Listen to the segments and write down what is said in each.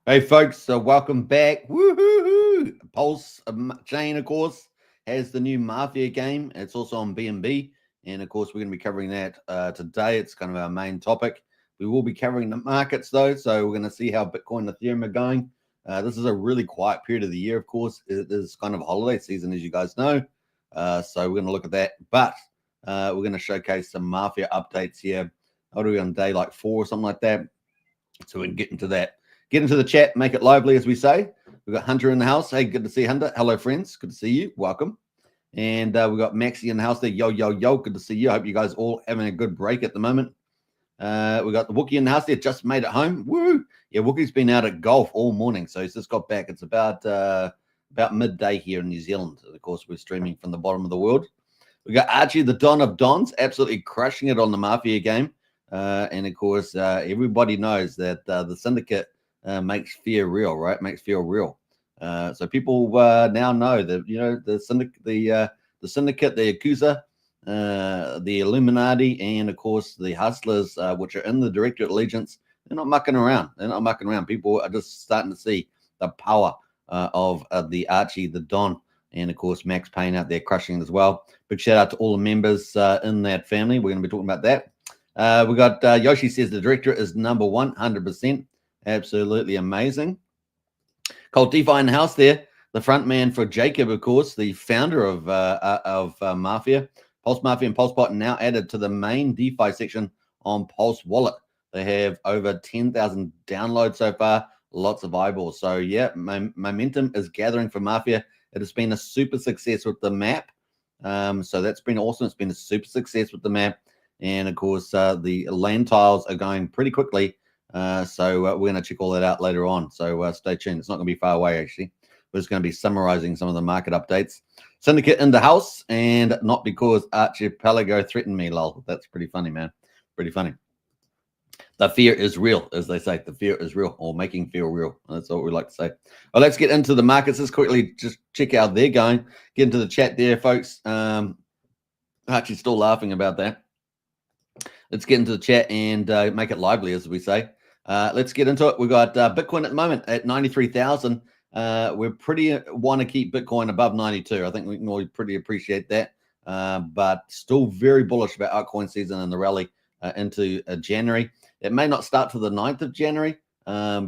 Hey folks, so welcome back. Woohoo! Pulsechain, of course, has the new Mafia game. It's also on BNB, and of course, we're going to be covering that today. It's kind of our main topic. We will be covering the markets though, so we're going to see how Bitcoin and Ethereum are going. This is a really quiet period of the year, of course. It is kind of holiday season, as you guys know. So we're going to look at that, but we're going to showcase some Mafia updates here. What are we on day like 4 or something like that? So we can get into that. Get into the chat, make it lively, as we say. We've got Hunter in the house. Hey, good to see Hunter. Hello, friends. Good to see you. Welcome. And we've got Maxi in the house there. Yo, yo, yo. Good to see you. I hope you guys all having a good break at the moment. We got the Wookie in the house there. Just made it home. Woo! Yeah, Wookie's been out at golf all morning, so he's just got back. It's about midday here in New Zealand. And of course, we're streaming from the bottom of the world. We got Archie, the Don of Dons, absolutely crushing it on the Mafia game. And of course, everybody knows that the syndicate makes fear real, right? Makes fear real. So people now know that the syndicate, the Yakuza, the Illuminati, and of course the hustlers, which are in the Directorate Allegiance, they're not mucking around. They're not mucking around. People are just starting to see the power of the Archie, the Don, and of course Max Payne out there crushing it as well. Big shout out to all the members in that family. We're going to be talking about that. We got Yoshi says the director is number 100%. Absolutely amazing. Colt DeFi in the house there. The front man for Jacob, of course, the founder of Mafia. Pulse Mafia and PulseBot now added to the main DeFi section on Pulse Wallet. They have over 10,000 downloads so far. Lots of eyeballs. So, yeah, momentum is gathering for Mafia. It has been a super success with the map. So that's been awesome. It's been a super success with the map. And, of course, the land tiles are going pretty quickly. So we're going to check all that out later on. So stay tuned. It's not going to be far away, actually. We're just going to be summarizing some of the market updates. Syndicate in the house, and not because Archipelago threatened me, lol. That's pretty funny, man. Pretty funny. The fear is real, as they say. The fear is real, or making fear real. That's what we like to say. Well, let's get into the markets. Let's quickly just check how they're going. Get into the chat there, folks. Archie's still laughing about that. Let's get into the chat and make it lively, as we say. Let's get into it. We've got Bitcoin at the moment at 93,000. We pretty want to keep Bitcoin above 92. I think we can all pretty appreciate that. But still very bullish about altcoin season and the rally into January. It may not start till the 9th of January,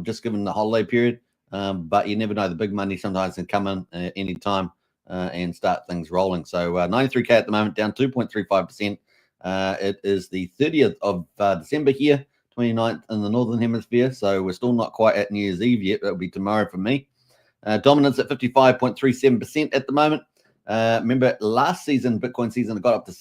just given the holiday period. But you never know. The big money sometimes can come in any time and start things rolling. So 93K at the moment, down 2.35%. It is the 30th of December here, 29th in the Northern Hemisphere. So we're still not quite at New Year's Eve yet. That'll be tomorrow for me. Dominance at 55.37% at the moment. Remember last season, Bitcoin season, it got up to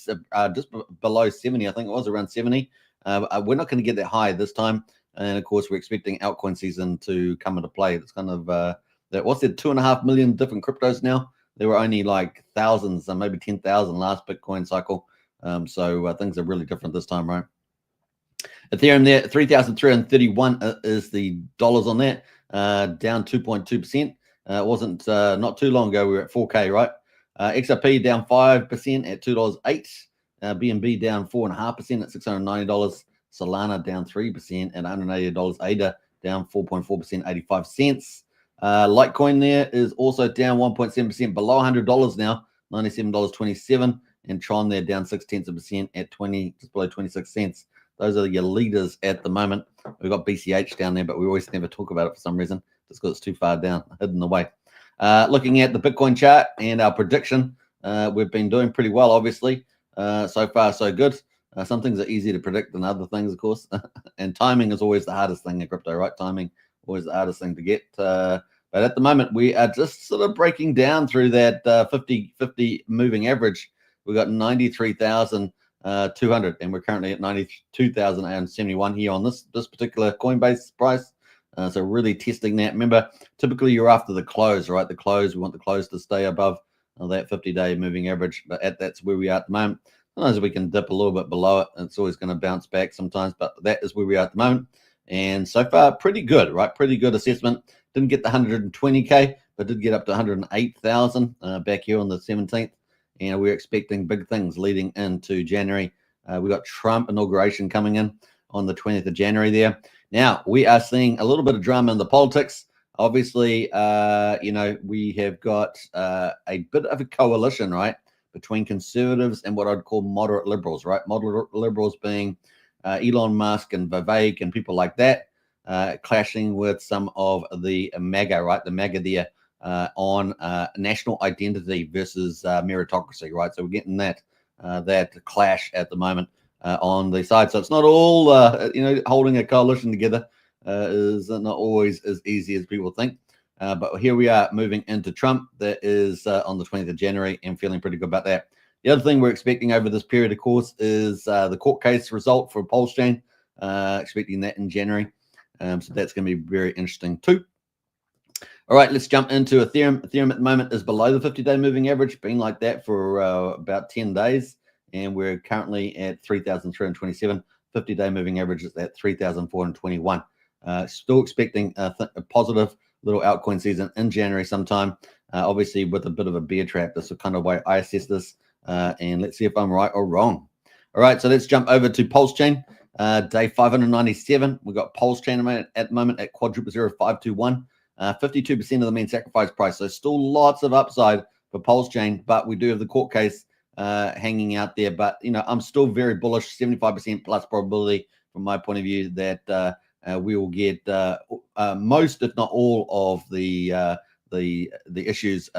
just below 70. I think it was around 70. We're not going to get that high this time. And of course, we're expecting altcoin season to come into play. It's kind of what's it, 2.5 million different cryptos now. There were only like thousands, maybe 10,000 last Bitcoin cycle. So things are really different this time, right? Ethereum there, 3,331 is the dollars on that, down 2.2%. It wasn't not too long ago. We were at 4K, right? XRP down 5% at $2.08. BNB down 4.5% at $690. Solana down 3% at $180. ADA down 4.4%, 85 cents. Litecoin there is also down 1.7%, below $100 now, $97.27. And Tron there down 0.6% at just below 26 cents. Those are your leaders at the moment. We've got BCH down there, but we always never talk about it for some reason, just because it's too far down, hidden away. Looking at the Bitcoin chart and our prediction, we've been doing pretty well, obviously. So far, so good. Some things are easier to predict than other things, of course. And timing is always the hardest thing in crypto, right? Timing, always the hardest thing to get. But at the moment, we are just sort of breaking down through that 50-50 moving average. We've got 93,200, and we're currently at 92,871 here on this particular Coinbase price. So really testing that. Remember, typically you're after the close, right? The close, we want the close to stay above that 50-day moving average. But that's where we are at the moment. Sometimes we can dip a little bit below it. It's always going to bounce back sometimes, but that is where we are at the moment. And so far, pretty good, right? Pretty good assessment. Didn't get the 120K, but did get up to 108,000 back here on the 17th. And we're expecting big things leading into January. We got Trump inauguration coming in on the 20th of January there. Now, we are seeing a little bit of drama in the politics. Obviously, you know, we have got a bit of a coalition, right, between conservatives and what I'd call moderate liberals, right? Moderate liberals being Elon Musk and Vivek and people like that, clashing with some of the MAGA, right? The MAGA there on national identity versus meritocracy, right? So we're getting that clash at the moment on the side. So it's not all, you know, holding a coalition together is not always as easy as people think. But here we are moving into Trump. That is on the 20th of January and feeling pretty good about that. The other thing we're expecting over this period, of course, is the court case result for Pulsechain, expecting that in January. So that's going to be very interesting too. All right, let's jump into Ethereum. Ethereum at the moment is below the 50-day moving average, been like that for about 10 days. And we're currently at 3,327. 50-day moving average is at 3,421. Still expecting a positive little altcoin season in January sometime, obviously with a bit of a bear trap. That's the kind of way I assess this. And let's see if I'm right or wrong. All right, so let's jump over to Pulsechain. Day 597. We've got Pulsechain at the moment at quadruple 0521. 52% of the mean sacrifice price. So still lots of upside for Pulsechain, but we do have the court case hanging out there. But, you know, I'm still very bullish, 75% plus probability from my point of view that we will get most, if not all, of the issues,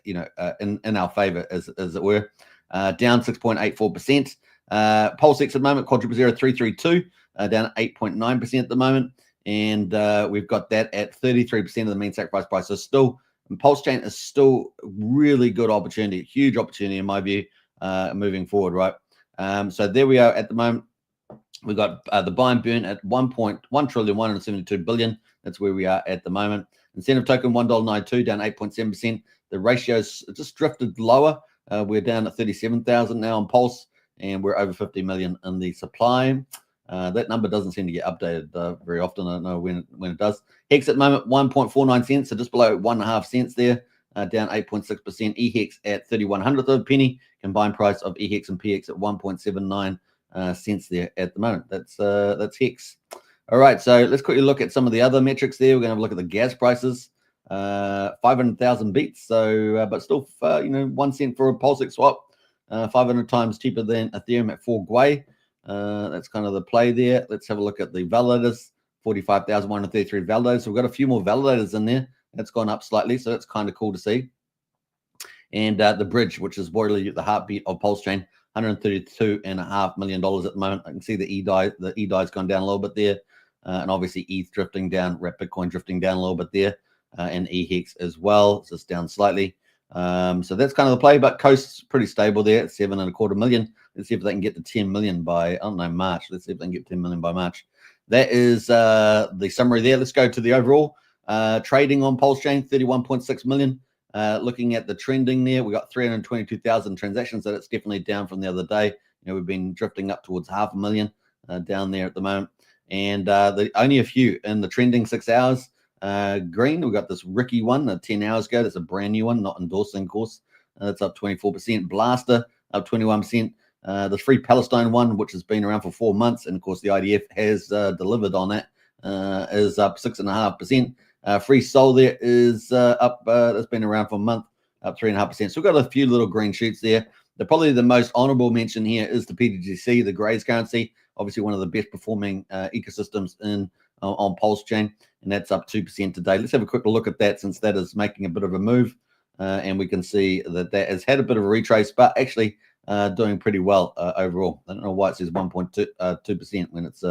you know, in our favor, as it were. Down 6.84%. Pulsex at the moment, quadruple 0332, down 8.9% at the moment. And we've got that at 33% of the mean sacrifice price. So still, Pulsechain is still really good opportunity, huge opportunity in my view, moving forward, right? So there we are at the moment. We've got the buy and burn at 1.172 trillion. That's where we are at the moment. Incentive token $1.92, down 8.7%. The ratio's just drifted lower. We're down at 37,000 now on Pulse, and we're over 50 million in the supply. That number doesn't seem to get updated very often. I don't know when it does. Hex at the moment, 1.49 cents, so just below 1.5 cents there, down 8.6%. EHEX at 3100th of a penny. Combined price of EHEX and PX at 1.79 cents there at the moment. That's Hex. All right, so let's quickly look at some of the other metrics there. We're going to have a look at the gas prices. 500,000 beats, so but still, you know, 1 cent for a Pulsex swap. 500 times cheaper than Ethereum at 4 Gwei. That's kind of the play there. Let's have a look at the validators. 45,133 validators. So we've got a few more validators in there. That's gone up slightly, so that's kind of cool to see. And the bridge, which is really the heartbeat of Pulsechain, $132.5 million at the moment. I can see the eDAI's gone down a little bit there, and obviously ETH drifting down, Bitcoin drifting down a little bit there, and EHEX as well. It's just down slightly. So that's kind of the play, but Coast's pretty stable there at 7.25 million. Let's see if they can get to 10 million by, I don't know, March. Let's see if they can get 10 million by March. That is the summary there. Let's go to the overall trading on Pulsechain, 31.6 million. Looking at the trending there, we got 322,000 transactions. So that's definitely down from the other day. You know, we've been drifting up towards 500,000 down there at the moment. And only a few in the trending 6 hours. Green, we've got this Ricky one 10 hours ago. That's a brand new one, not endorsing, of course. That's up 24%. Blaster up 21%. The Free Palestine one, which has been around for 4 months, and of course the IDF has delivered on that, is up 6.5%. Free Soul there is up. That's been around for a month, up 3.5%. So we've got a few little green shoots there. Probably the most honorable mention here is the PTGC, the Grays currency, obviously one of the best performing ecosystems on Pulsechain, and that's up 2% today. Let's have a quick look at that, since that is making a bit of a move, and we can see that has had a bit of a retrace, but actually doing pretty well overall. I don't know why it says 1.2% when it's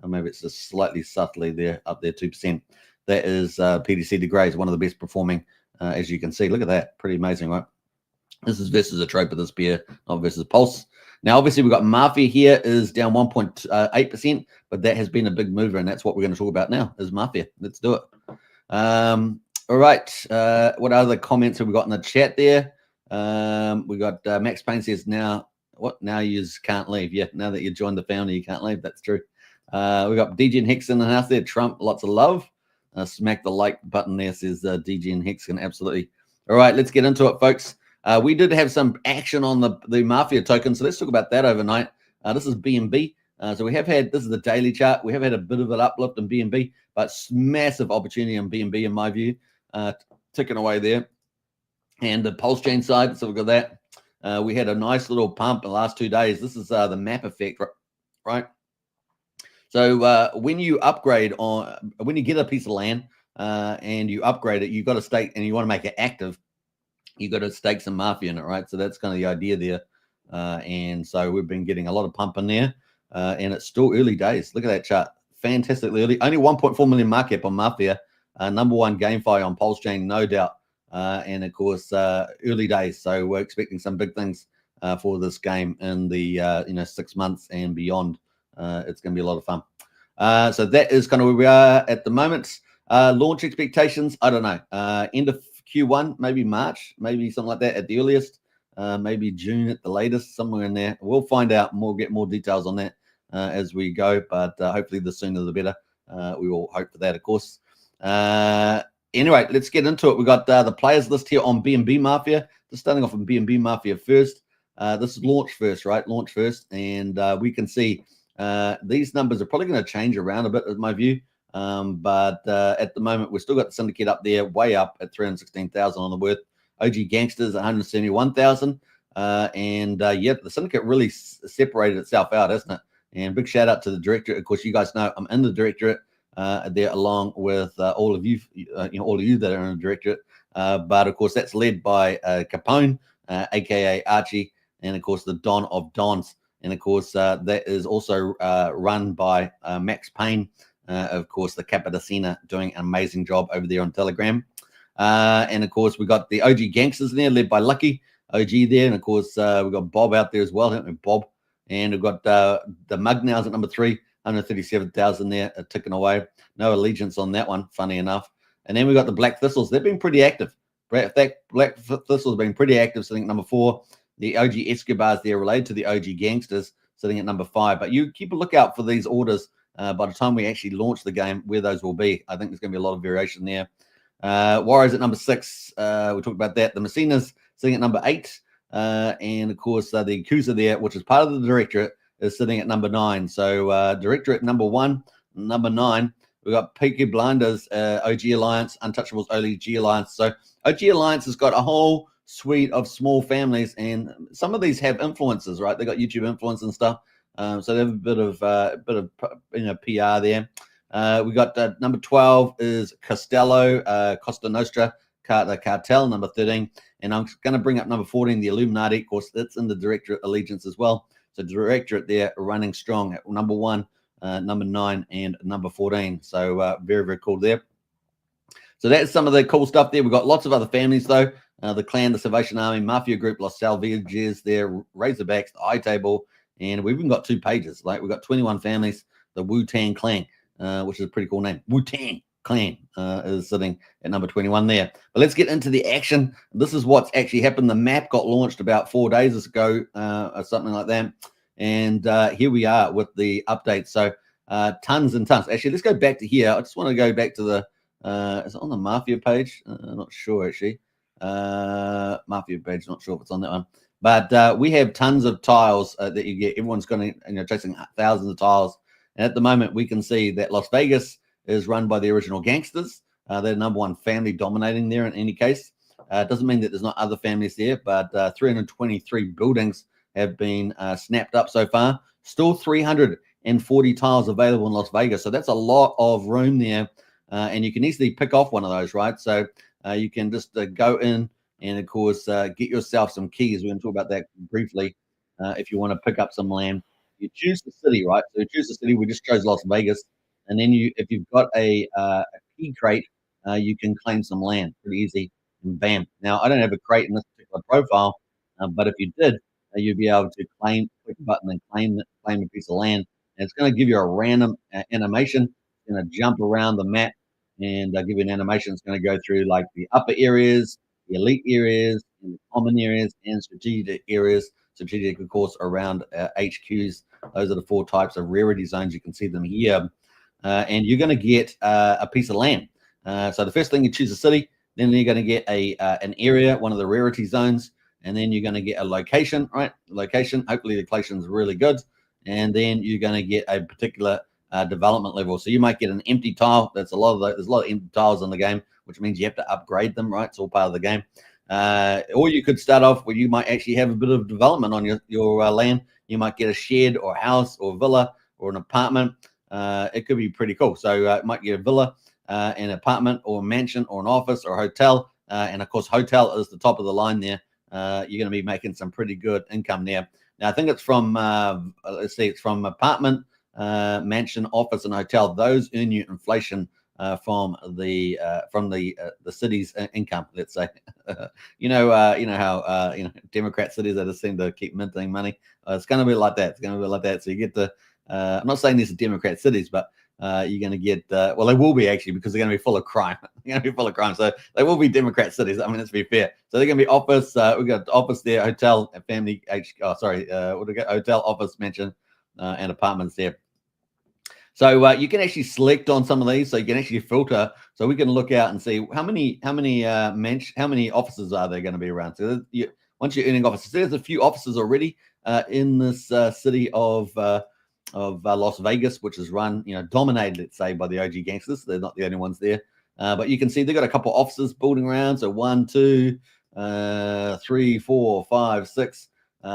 maybe it's just slightly subtly there, up there 2%. That is PTC the Grays, one of the best performing, as you can see. Look at that, pretty amazing, right? This is versus a trope of this beer, not versus Pulse. Now, obviously, we've got Mafia here is down 1.8%, but that has been a big mover, and that's what we're going to talk about now, is Mafia. Let's do it. All right. What other comments have we got in the chat there? We got Max Payne says, now you can't leave. Yeah, now that you joined the family, you can't leave. That's true. We got DJ and Hex in the house there. Trump, lots of love. Smack the like button there, says DJ and Hex. Absolutely. All right, let's get into it, folks. We did have some action on the Mafia token, so let's talk about that overnight. This is BNB. So we have had, this is the daily chart, we have had a bit of an uplift in BNB, but massive opportunity in BNB in my view, ticking away there. And the Pulsechain side, so we've got that. We had a nice little pump in the last 2 days. This is the map effect, right? So when you upgrade when you get a piece of land and you upgrade it, you've got to stake, and you want to make it active, you've got to stake some Mafia in it, right? So that's kind of the idea there. And so we've been getting a lot of pump in there, and it's still early days. Look at that chart. Fantastically early. Only 1.4 million market cap on Mafia. Number one GameFi on Pulsechain, no doubt. And of course, early days. So we're expecting some big things for this game in the 6 months and beyond. It's going to be a lot of fun. So that is kind of where we are at the moment. Launch expectations, I don't know. End of Q1, maybe March, maybe something like that at the earliest. Maybe June at the latest, somewhere in there. We'll find out more, get more details on that as we go. But hopefully the sooner the better. We will hope for that, of course. Anyway, let's get into it. We've got the players list here on BNB Mafia. Just starting off on BNB Mafia first. This is launch first, right? Launch first. And we can see these numbers are probably going to change around a bit, in my view. But at the moment, we've still got the syndicate up there, way up at 316,000 on the worth. OG Gangsters, 171,000. Yeah, the syndicate really separated itself out, hasn't it? And big shout out to the directorate. Of course, you guys know I'm in the directorate there, along with all of you, all of you that are in the directorate. But of course, that's led by Capone, aka Archie, and of course the Don of Dons. And of course, that is also run by Max Payne, of course, the Capitacina, doing an amazing job over there on Telegram. And of course, we got the OG Gangsters in there, led by Lucky OG there. And of course, we've got Bob out there as well, haven't we, Bob? And we've got the Mugnows at number 3, 137,000 there, ticking away. No allegiance on that one, funny enough. And then we got the Black Thistles. They've been pretty active. Black Thistles have been pretty active, sitting at number 4. The OG Escobars there, related to the OG Gangsters, sitting at number 5. But you keep a lookout for these orders by the time we actually launch the game, where those will be. I think there's going to be a lot of variation there. Warriors at number 6. We talked about that. The Messinas sitting at number 8. And of course, the Yakuza there, which is part of the directorate, is sitting at number 9. So directorate number 1, number 9. We've got Peaky Blinders, OG Alliance, Untouchables, OG Alliance. So OG Alliance has got a whole suite of small families, and some of these have influencers, right? They got YouTube influence and stuff. So they have a bit of PR there. We got number 12 is Costello, Costa Nostra, the Cartel, number 13. And I'm going to bring up number 14, the Illuminati. Of course, that's in the Directorate Allegiance as well. So Directorate there running strong at number 1, number 9, and number 14. So very, very cool there. So that's some of the cool stuff there. We've got lots of other families, though. The Clan, the Salvation Army, Mafia Group, Los Salvages there, Razorbacks, the High Table. And we've even got 2 pages. Like, we've got 21 families. The Wu-Tang Clan, which is a pretty cool name. Wu-Tang Clan is sitting at number 21 there. But let's get into the action. This is what's actually happened. The map got launched about 4 days ago, or something like that. And here we are with the update. So tons and tons. Actually, let's go back to here. I just want to go back to the, is it on the Mafia page? I'm not sure, actually. Mafia page, not sure if it's on that one. But we have tons of tiles that you get. Everyone's going to, chasing thousands of tiles. And at the moment, we can see that Las Vegas is run by the original Gangsters. They're number 1 family dominating there in any case. Doesn't mean that there's not other families there, but 323 buildings have been snapped up so far. Still 340 tiles available in Las Vegas. So that's a lot of room there. And you can easily pick off one of those, right? So you can just go in and, of course, get yourself some keys. We're going to talk about that briefly if you want to pick up some land. You choose the city, right? So you choose the city. We just chose Las Vegas. And then if you've got a key crate, you can claim some land pretty easy. And bam. Now, I don't have a crate in this particular profile, but if you did, you'd be able to click a button and claim a piece of land. And it's going to give you a random animation. It's going to jump around the map and give you an animation. It's going to go through like the upper areas, the elite areas, and the common areas, and strategic areas. Strategic, of course, around HQs. Those are the 4 types of rarity zones. You can see them here. And you're going to get a piece of land. So the first thing, you choose a city. Then you're going to get an area, one of the rarity zones. And then you're going to get a location, right? Location. Hopefully the location is really good. and then you're going to get a particular development level. So you might get an empty tile. There's a lot of empty tiles in the game, which means you have to upgrade them, right? It's all part of the game. Or you could start off where you might actually have a bit of development on your land. You might get a shed or a house or a villa or an apartment. It could be pretty cool. So it might get a villa, an apartment or a mansion or an office or a hotel. And of course, hotel is the top of the line there. You're going to be making some pretty good income there. Now, I think it's from, let's see, it's from apartment, mansion, office, and hotel. Those earn you inflation from the city's income. Let's say, you know how Democrat cities that just seem to keep minting money. It's going to be like that. It's going to be like that. So you get the. I'm not saying these are Democrat cities, but you're going to get. Well, they will be actually because they're going to be full of crime. They're going to be full of crime. So they will be Democrat cities. I mean, let's be fair. So they're going to be office. We got office there, hotel, family. What do we got? Hotel, office, mansion, and apartments there. So you can actually select on some of these, so you can actually filter. So we can look out and see how many offices are there going to be around. So once you're earning offices, there's a few offices already in this city of Las Vegas, which is run, dominated, let's say, by the OG gangsters. They're not the only ones there, but you can see they've got a couple of offices building around. So 1, 2, 3, 4, 5, 6,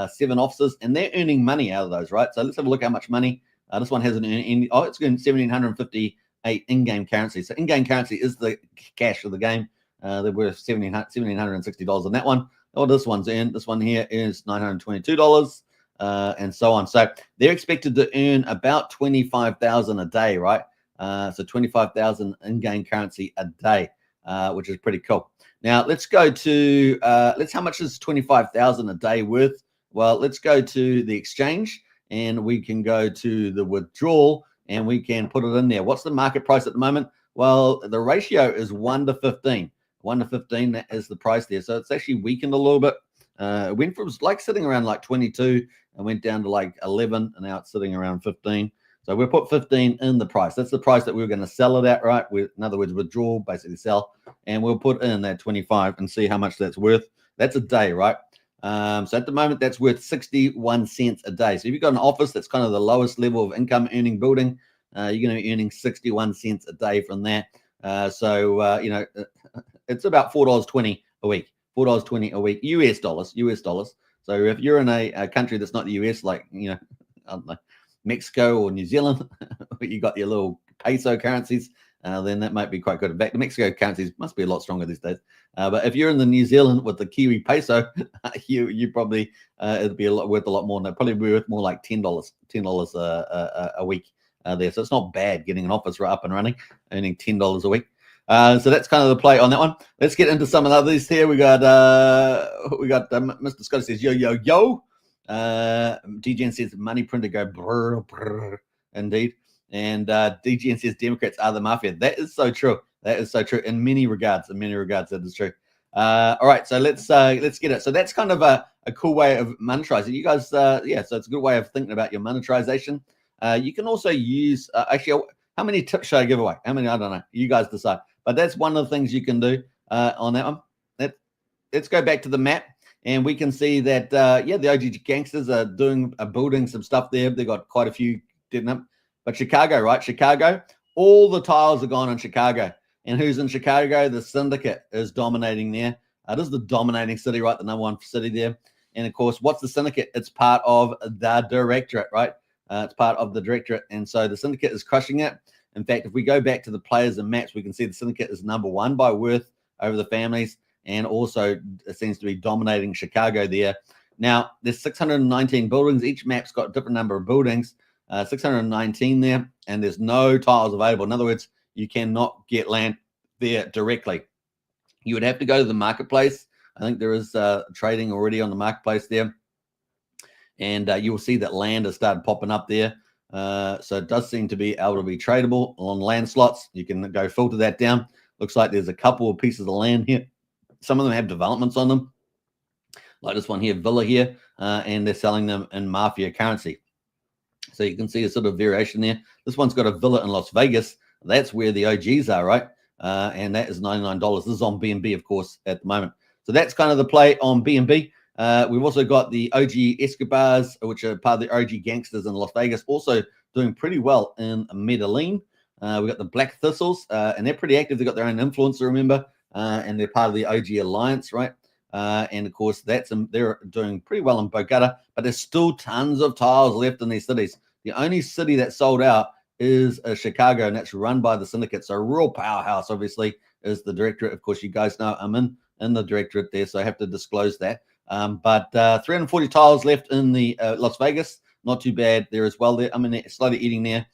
7 offices, and they're earning money out of those, right? So let's have a look how much money. This one hasn't earned any. Oh, it's getting 1,758 in-game currency. So in-game currency is the cash of the game. They're worth $1,760 on that one. Oh, this one's earned. This one here is $922, and so on. So they're expected to earn about $25,000 a day, right? So $25,000 in-game currency a day, which is pretty cool. Now let's go to how much is $25,000 a day worth? Well, let's go to the exchange. And we can go to the withdrawal and we can put it in there. What's the market price at the moment? Well, the ratio is 1 to 15. 1 to 15, that is the price there. So it's actually weakened a little bit. It went from like sitting around like 22 and went down to like 11, and now it's sitting around 15. So we'll put 15 in the price. That's the price that we're going to sell it at, right? In other words, withdrawal, basically sell. And we'll put in that 25 and see how much that's worth. That's a day, right? So at the moment, that's worth 61 cents a day. So if you've got an office that's kind of the lowest level of income earning building, you're going to be earning 61 cents a day from that. It's about $4.20 a week, $4.20 a week, US dollars. So if you're in a country that's not the US, like, I don't know, Mexico or New Zealand, you got your little peso currencies, then that might be quite good. In fact, the Mexico currencies must be a lot stronger these days. But if you're in the New Zealand with the Kiwi peso, you probably it'd be worth a lot more. And it'd probably be worth more like $10 a week there. So it's not bad getting an office right up and running, earning $10 a week. So that's kind of the play on that one. Let's get into some of the others here. We got Mr. Scott says yo. DGN says money printer go brr brr. Indeed. And DGN says Democrats are the mafia. That is so true. That is so true in many regards. In many regards, that is true. All right, so let's get it. So that's kind of a cool way of monetizing. You guys, so it's a good way of thinking about your monetization. You can also use actually. How many tips should I give away? How many? I don't know. You guys decide. But that's one of the things you can do on that one. Let's go back to the map, and we can see that the OG gangsters are building some stuff there. They've got quite a few, didn't it? But Chicago, right? Chicago, all the tiles are gone in Chicago. And who's in Chicago? The Syndicate is dominating there. This is the dominating city, right? The number one city there. And of course, what's the Syndicate? It's part of the Directorate, right? It's part of the Directorate. And so the Syndicate is crushing it. In fact, if we go back to the players and maps, we can see the Syndicate is number one by worth over the families. And also it seems to be dominating Chicago there. Now, there's 619 buildings. Each map's got a different number of buildings. 619 there, and there's no tiles available. In other words, you cannot get land there directly. You would have to go to the marketplace. I think there is trading already on the marketplace there, and you will see that land has started popping up there. So it does seem to be able to be tradable on land slots. You can go filter that down. Looks like there's a couple of pieces of land here. Some of them have developments on them, like this one here, Villa here, and they're selling them in Mafia currency. So you can see a sort of variation there. This one's got a villa in Las Vegas. That's where the OGs are, right? And that is $99. This is on BNB, of course, at the moment. So that's kind of the play on BNB. We've also got the OG Escobars, which are part of the OG gangsters in Las Vegas, also doing pretty well in Medellin. We've got the Black Thistles, and they're pretty active. They've got their own influencer, remember, and they're part of the OG Alliance, right? And of course, they're doing pretty well in Bogota, but there's still tons of tiles left in these cities. The only city that sold out is Chicago, and that's run by the syndicate. So a real powerhouse, obviously, is the directorate. Of course, you guys know I'm in the directorate there, so I have to disclose that. But 340 tiles left in the Las Vegas. Not too bad there as well. There, I mean, they're slowly eating the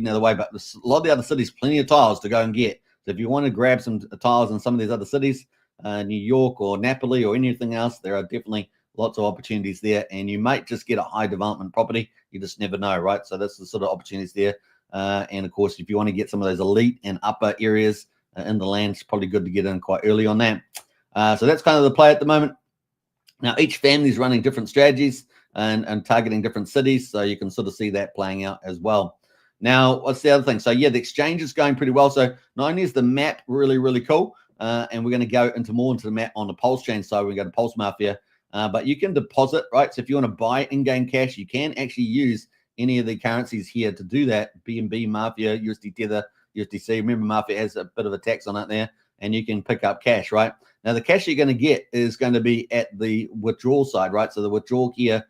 other way, but a lot of the other cities, plenty of tiles to go and get. So if you want to grab some tiles in some of these other cities, New York or Napoli or anything else, there are definitely lots of opportunities there, and you might just get a high development property. You just never know, right? So that's the sort of opportunities there. And of course, if you want to get some of those elite and upper areas in the land, it's probably good to get in quite early on that. So that's kind of the play at the moment. Now, each family is running different strategies and targeting different cities, so you can sort of see that playing out as well. Now, what's the other thing? So, yeah, the exchange is going pretty well. So not only is the map really, really cool, and we're going to go more into the map on the Pulsechain side. We go to Pulse Mafia, but you can deposit, right? So if you want to buy in-game cash, you can actually use any of the currencies here to do that. BNB, Mafia, USD Tether, USDC. Remember, Mafia has a bit of a tax on it there, and you can pick up cash, right? Now, the cash you're going to get is going to be at the withdrawal side, right? So the withdrawal here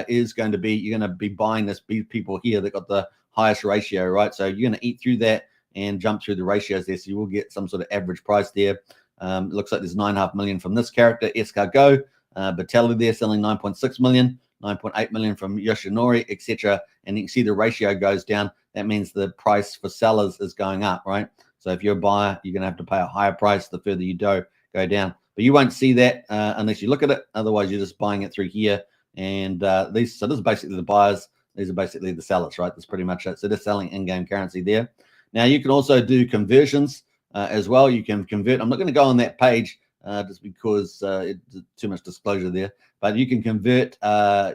is going to be, you're going to be buying this people here that got the highest ratio, right? So you're going to eat through that and jump through the ratios there. So you will get some sort of average price there. It looks like there's 9.5 million from this character, Escargot. Battali there selling 9.6 million, 9.8 million from Yoshinori, etc. And you can see the ratio goes down. That means the price for sellers is going up, right? So if you're a buyer, you're going to have to pay a higher price the further you go down. But you won't see that unless you look at it. Otherwise, you're just buying it through here. And so this is basically the buyers. These are basically the sellers, right? That's pretty much it. So they're selling in-game currency there. Now, you can also do conversions as well. You can convert. I'm not going to go on that page just because it's too much disclosure there. But you can convert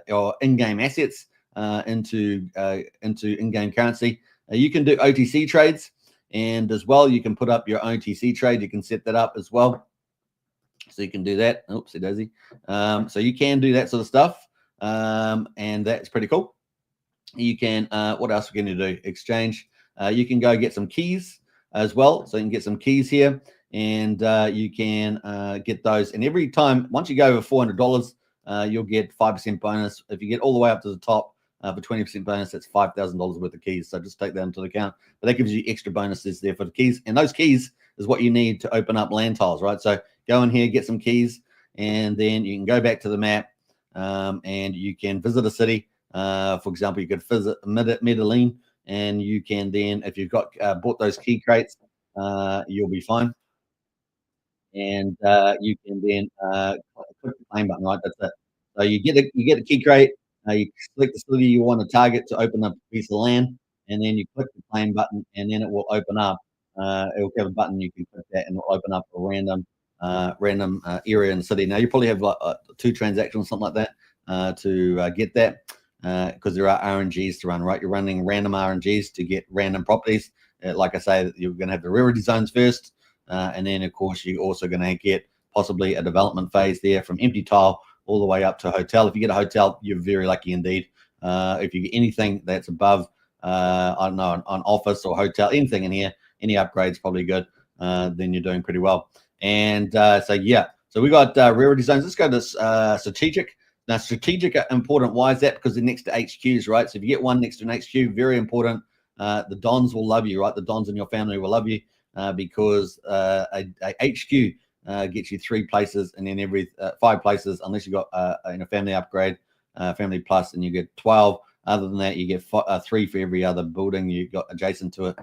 your in-game assets into in-game currency. You can do OTC trades. And as well, you can put up your own OTC trade. You can set that up as well. So you can do that. Oopsie daisy. So you can do that sort of stuff. And that's pretty cool. You can, what else are we going to do? Exchange. You can go get some keys as well. So you can get some keys here, and you can get those. And every time, once you go over $400, you'll get 5% bonus. If you get all the way up to the top for 20% bonus, that's $5,000 worth of keys. So just take that into account. But that gives you extra bonuses there for the keys. And those keys is what you need to open up land tiles, right? So go in here, get some keys, and then you can go back to the map, and you can visit a city. For example, you could visit Medellin, and you can then, if you've got bought those key crates, you'll be fine. And you can then click the claim button, right? That's it. So you get a key crate. You select the city you want to target to open up a piece of land, and then you click the claim button, and then it will open up. It will have a button you can click that, and it will open up a random area in the city. Now you probably have like 2 transactions, something like that, to get that, because there are RNGs to run, right? You're running random RNGs to get random properties. Like I say, you're going to have the rarity zones first, and then of course you're also going to get possibly a development phase there from empty tile all the way up to a hotel. If you get a hotel, you're very lucky indeed. If you get anything that's above, I don't know, an office or hotel, anything in here, any upgrades probably good, then you're doing pretty well. And so yeah, so we got rarity zones. Let's go to strategic. Now, strategic are important. Why is that? Because they're next to HQs, right? So if you get one next to an HQ, very important. The Dons will love you, right? The Dons in your family will love you because a HQ gets you 3 places, and then every 5 places, unless you got in a family upgrade, family plus, and you get 12. Other than that, you get 3 for every other building you got adjacent to it,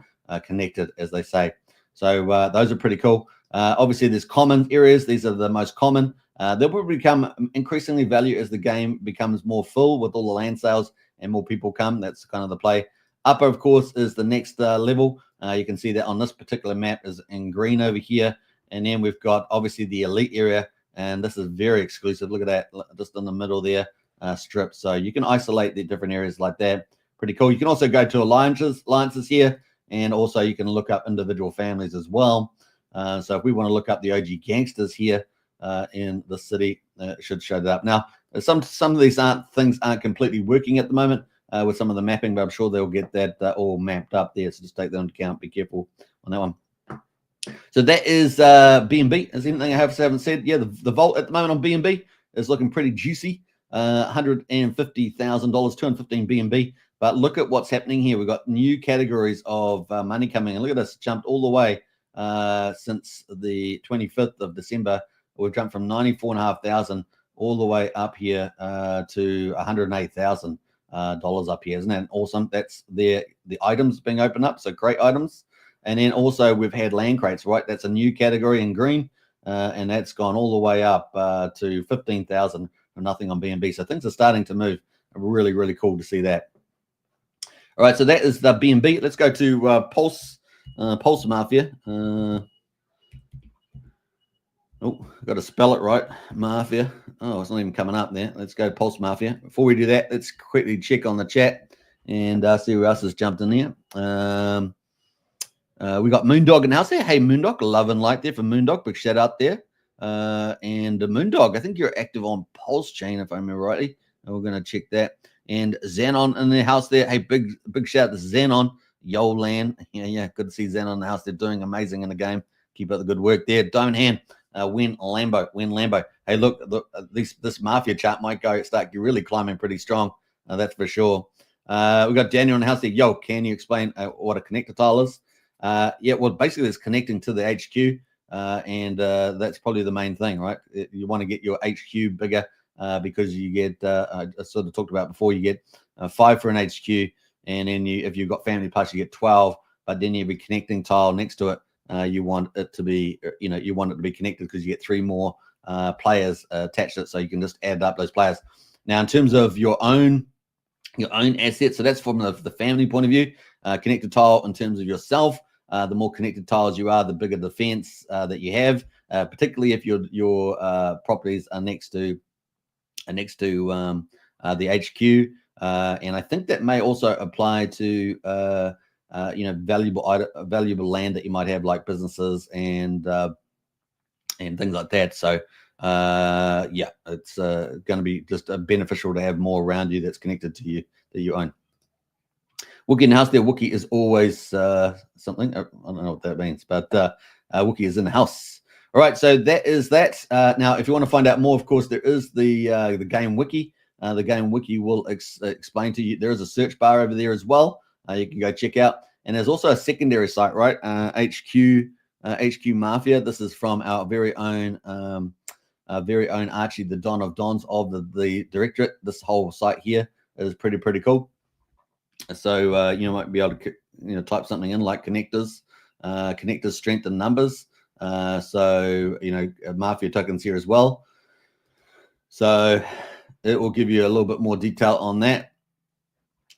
connected, as they say. So those are pretty cool. Obviously, there's common areas. These are the most common. They'll probably become increasingly value as the game becomes more full with all the land sales and more people come. That's kind of the play. Upper, of course, is the next level. You can see that on this particular map is in green over here. And then we've got, obviously, the elite area. And this is very exclusive. Look at that, just in the middle there, strip. So you can isolate the different areas like that. Pretty cool. You can also go to alliances here. And also you can look up individual families as well. So if we want to look up the OG gangsters here in the city, it should show that up. Now, Some of these things aren't completely working at the moment with some of the mapping, but I'm sure they'll get that all mapped up there. So just take that into account. Be careful on that one. So that is BNB. Is anything I haven't said? Yeah, the vault at the moment on BNB is looking pretty juicy. $150,000, 215 BNB. But look at what's happening here. We've got new categories of money coming in. Look at this, jumped all the way since the 25th of December. We've jumped from 94,500 all the way up here to $108,000 up here. Isn't that awesome? That's the items being opened up. So great items. And then also we've had land crates, right? That's a new category in green. And that's gone all the way up to 15,000 for nothing on BNB. So things are starting to move. Really, really cool to see that. All right, so that is the BNB. Let's go to Pulse Mafia. Oh, got to spell it right. Mafia. Oh, it's not even coming up there. Let's go Pulse Mafia. Before we do that, let's quickly check on the chat and see who else has jumped in there. We got Moondog in the house there. Hey, Moondog, love and like there for Moondog. Big shout out there. And Moondog, I think you're active on Pulsechain, if I remember rightly. And we're going to check that. And Xenon in the house there. Hey, big shout out to Xenon. Yolan. Yeah, good to see Xenon in the house. They're doing amazing in the game. Keep up the good work there. Don't hand. Win Lambo. Hey, look, this Mafia chart might start really climbing pretty strong. That's for sure. We got Daniel in the house there. Yo, can you explain what a connector tile is? Yeah, well, basically it's connecting to the HQ, and that's probably the main thing, right? You want to get your HQ bigger because you get, I sort of talked about before, you get 5 for an HQ, and then if you've got Family Plus, you get 12, but then you have a connecting tile next to it. You want it to be, you want it to be connected because you get 3 more players attached to it, so you can just add up those players. Now, in terms of your own assets, so that's from the family point of view. Connected tile in terms of yourself. The more connected tiles you are, the bigger the fence that you have, particularly if your properties are next to the HQ. And I think that may also apply to valuable land that you might have, like businesses and things like that. So yeah, it's going to be just beneficial to have more around you that's connected to you that you own. Wookie in the house there. Wookie is always something. I don't know what that means, but Wookie is in the house. All right, so that is that. Now, if you want to find out more, of course, there is the game wiki. The game wiki will explain to you. There is a search bar over there as well. You can go check out. And there's also a secondary site, right? HQ Mafia. This is from our very own Archie, the Don of Dons of the Directorate. This whole site here is pretty cool. So you might be able to type something in like connectors strength and numbers. So Mafia tokens here as well. So it will give you a little bit more detail on that.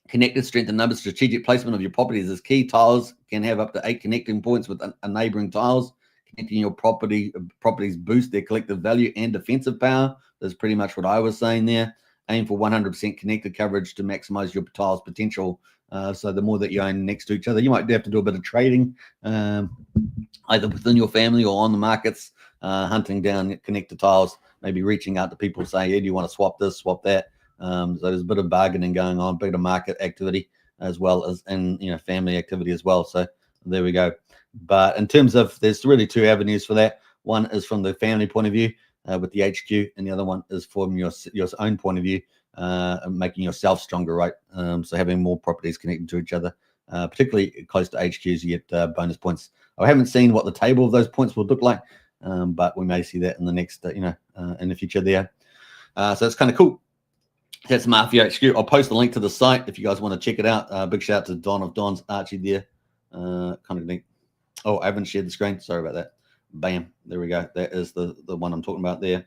Connected strength and numbers. Strategic placement of your properties is key. Tiles can have up to 8 connecting points with neighboring tiles. Connecting your properties boost their collective value and defensive power. That's pretty much what I was saying there. Aim for 100% connected coverage to maximize your tiles potential. So the more that you own next to each other, you might have to do a bit of trading, either within your family or on the markets, hunting down connected tiles, maybe reaching out to people, saying, hey, do you want to swap this, swap that? So there's a bit of bargaining going on, a bit of market activity as well as, and family activity as well. So there we go. But in terms of, there's really 2 avenues for that. One is from the family point of view, with the HQ, and the other one is from your own point of view, making yourself stronger, right? So having more properties connected to each other, particularly close to HQs, you get bonus points. I haven't seen what the table of those points will look like, but we may see that in the next, in the future there. So it's kind of cool. That's Mafia HQ. I'll post the link to the site if you guys want to check it out. Big shout out to Don of Dons, Archie there. Kind of neat. Oh, I haven't shared the screen. Sorry about that. Bam. There we go. That is the one I'm talking about there.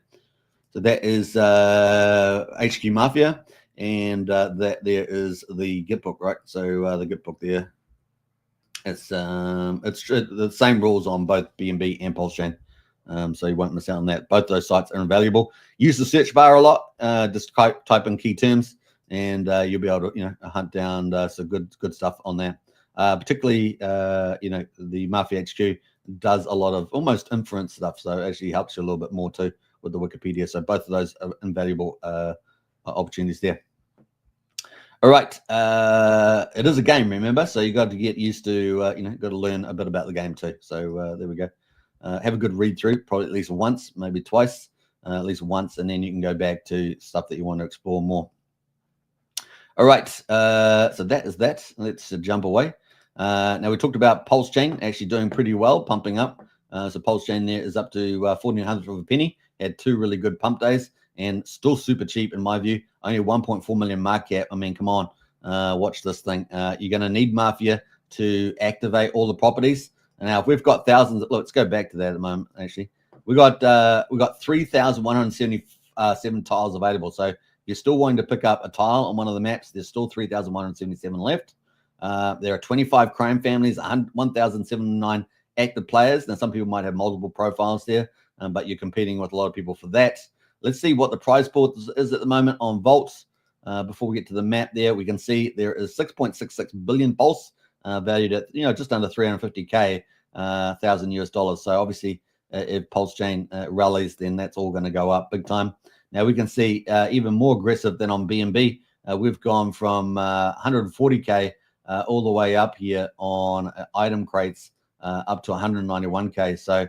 So that is HQ Mafia, and that there is the Git book, right? So the Git book there. It's the same rules on both BNB and Pulsechain. So you won't miss out on that. Both those sites are invaluable. Use the search bar a lot. Just type in key terms, and you'll be able to hunt down some good stuff on there. Particularly the Mafia HQ does a lot of almost inference stuff, so it actually helps you a little bit more too with the Wikipedia. So both of those are invaluable opportunities there. All right, it is a game, remember, so you got to get used to, got to learn a bit about the game too. So there we go. Have a good read through, probably at least once, maybe twice, at least once, and then you can go back to stuff that you want to explore more. All right, so that is that. Let's jump away. Now we talked about Pulsechain actually doing pretty well, pumping up. So Pulsechain there is up to 1,400 of a penny. Had 2 really good pump days and still super cheap in my view. Only 1.4 million market cap. I mean, come on, watch this thing. You're going to need Mafia to activate all the properties. And now if we've got thousands, look, let's go back to that at the moment. Actually, we got 3,177 tiles available. So you're still wanting to pick up a tile on one of the maps. There's still 3,177 left. There are 25 crime families, 1,079 active players. Now, some people might have multiple profiles there, but you're competing with a lot of people for that. Let's see what the prize pool is at the moment on Vaults. Before we get to the map there, we can see there is 6.66 billion Pulse, valued at, just under 350K, thousand US dollars. So obviously, if Pulsechain rallies, then that's all going to go up big time. Now we can see even more aggressive than on BNB. We've gone from 140K all the way up here on item crates up to 191K. So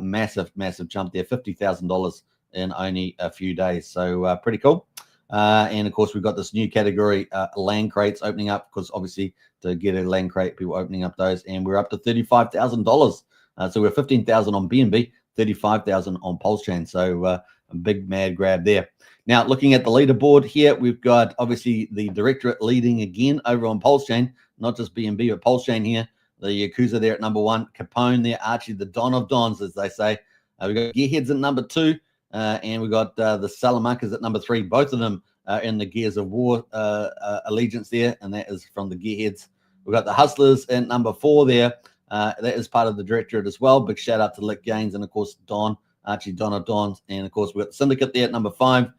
massive jump there, $50,000 in only a few days. So pretty cool. And of course, we've got this new category, land crates opening up, because obviously to get a land crate, people opening up those, and we're up to $35,000. So we're 15,000 on BNB, 35,000 on Pulsechain. So a big mad grab there. Now, looking at the leaderboard here, we've got obviously the Directorate leading again over on Pulsechain, not just BNB, but Pulsechain here. The Yakuza there at number 1, Capone there, Archie, the Don of Dons, as they say. We've got Gearheads at number 2, and we've got the Salamancas at number 3. Both of them are in the Gears of War allegiance there, and that is from the Gearheads. We've got the Hustlers at number 4 there. That is part of the Directorate as well. Big shout out to Lick Gaines and, of course, Don, Archie, Don of Dons. And, of course, we've got the Syndicate there at number 5.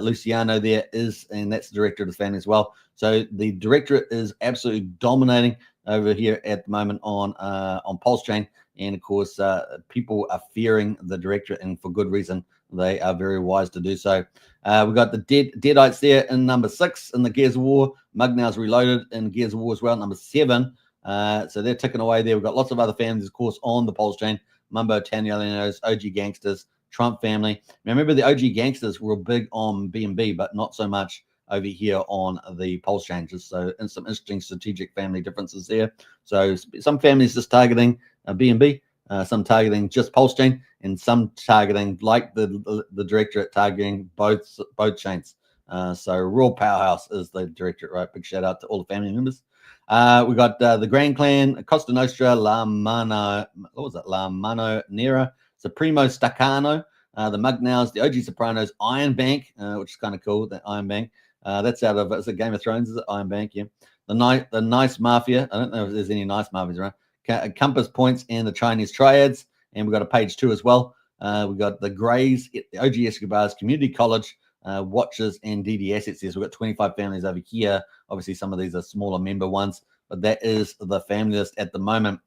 Luciano there is, and that's the Director of the family as well. So the Directorate is absolutely dominating over here at the moment on Pulsechain, and of course people are fearing the Directorate, and for good reason. They are very wise to do so. We've got the Deadites there in number 6 in the Gears of War. Mugnow's Reloaded in Gears of War as well, number 7. So they're ticking away there. We've got lots of other families, of course, on the Pulsechain. Mumbo Tanielinos, OG Gangsters, Trump family. Now, remember, the OG Gangsters were big on BNB, but not so much over here on the Pulsechain. So, and some interesting strategic family differences there. So some families just targeting BNB, some targeting just Pulsechain, and some targeting, like the Directorate, targeting both chains. So real powerhouse is the Directorate, right? Big shout out to all the family members. We got the Grand Clan, Costa Nostra, La Mano Nera, Supremo Staccano, the Mugnows, the OG Sopranos, Iron Bank, which is kind of cool, that Iron Bank. That's out of, is it Game of Thrones? Is it Iron Bank? Yeah. The Nice Mafia. I don't know if there's any nice mafias around. Compass Points and the Chinese Triads. And we've got a page 2 as well. We've got the Greys, the OG Escobars, Community College, Watches, and DD Assets. We've got 25 families over here. Obviously, some of these are smaller member ones, but that is the family list at the moment.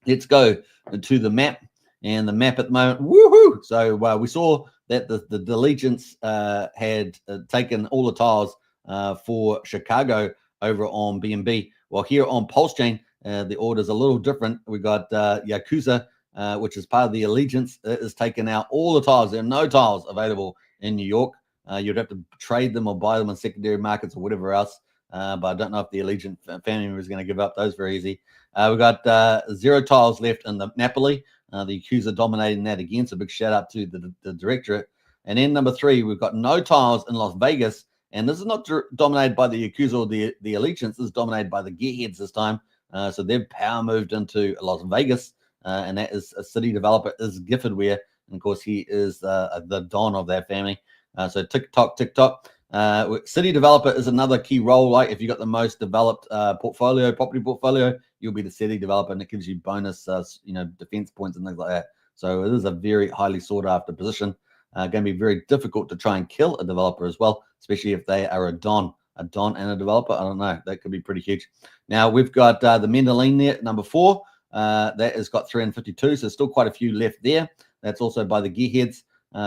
Let's go to the map. And the map at the moment, woohoo! So we saw that the Allegiance had taken all the tiles for Chicago over on BNB. Well, here on Pulsechain, the order's a little different. We got Yakuza, which is part of the Allegiance, is taking out all the tiles. There are no tiles available in New York. You'd have to trade them or buy them on secondary markets or whatever else. But I don't know if the Allegiant family member is going to give up those very easy. We've got 0 tiles left in the Napoli. The Yakuza dominating that again. So big shout out to the Directorate. And then number 3, we've got no tiles in Las Vegas. And this is not dominated by the Yakuza or the Allegiance. This is dominated by the Gearheads this time. So they've power moved into Las Vegas. And that is a city developer, is Giffordware. And of course, he is the Don of that family. So TikTok. City developer is another key role. Like if you got the most developed property portfolio, you'll be the city developer, and it gives you bonus, defense points and things like that. So it is a very highly sought after position. Going to be very difficult to try and kill a developer as well, especially if they are a Don and a developer. I don't know. That could be pretty huge. Now we've got the Mendelene there at number 4. That has got 352, so still quite a few left there. That's also by the Gearheads.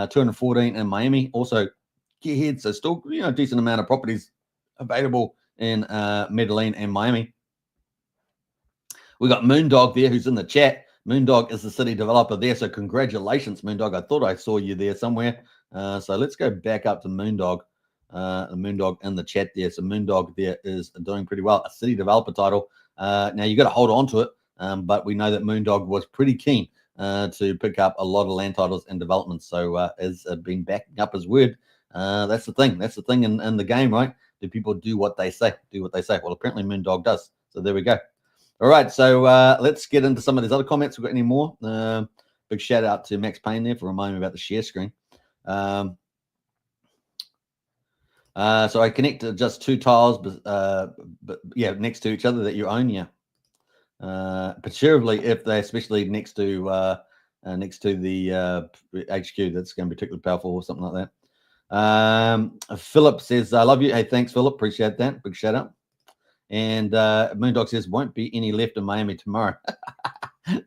214 in Miami. Also, gearheads, so still, decent amount of properties available in Medellin and Miami. We got Moondog there, who's in the chat. Moondog is the city developer there, so congratulations, Moondog. I thought I saw you there somewhere. So let's go back up to Moondog. Moondog in the chat there. So Moondog there is doing pretty well. A city developer title. Now you got to hold on to it, but we know that Moondog was pretty keen to pick up a lot of land titles and developments. So has been backing up his word. That's the thing. That's the thing in the game, right? Do people do what they say? Do what they say? Well, apparently Moondog does. So there we go. All right, so let's get into some of these other comments. We've got any more? Big shout out to Max Payne there for reminding me about the share screen. So I connect just 2 tiles, but yeah, next to each other that you own, yeah. Preferably if they're especially next to the HQ, that's going to be particularly powerful or something like that. Philip says, "I love you." Hey, thanks, Philip. Appreciate that. Big shout out. And Moondog says, "Won't be any left in Miami tomorrow."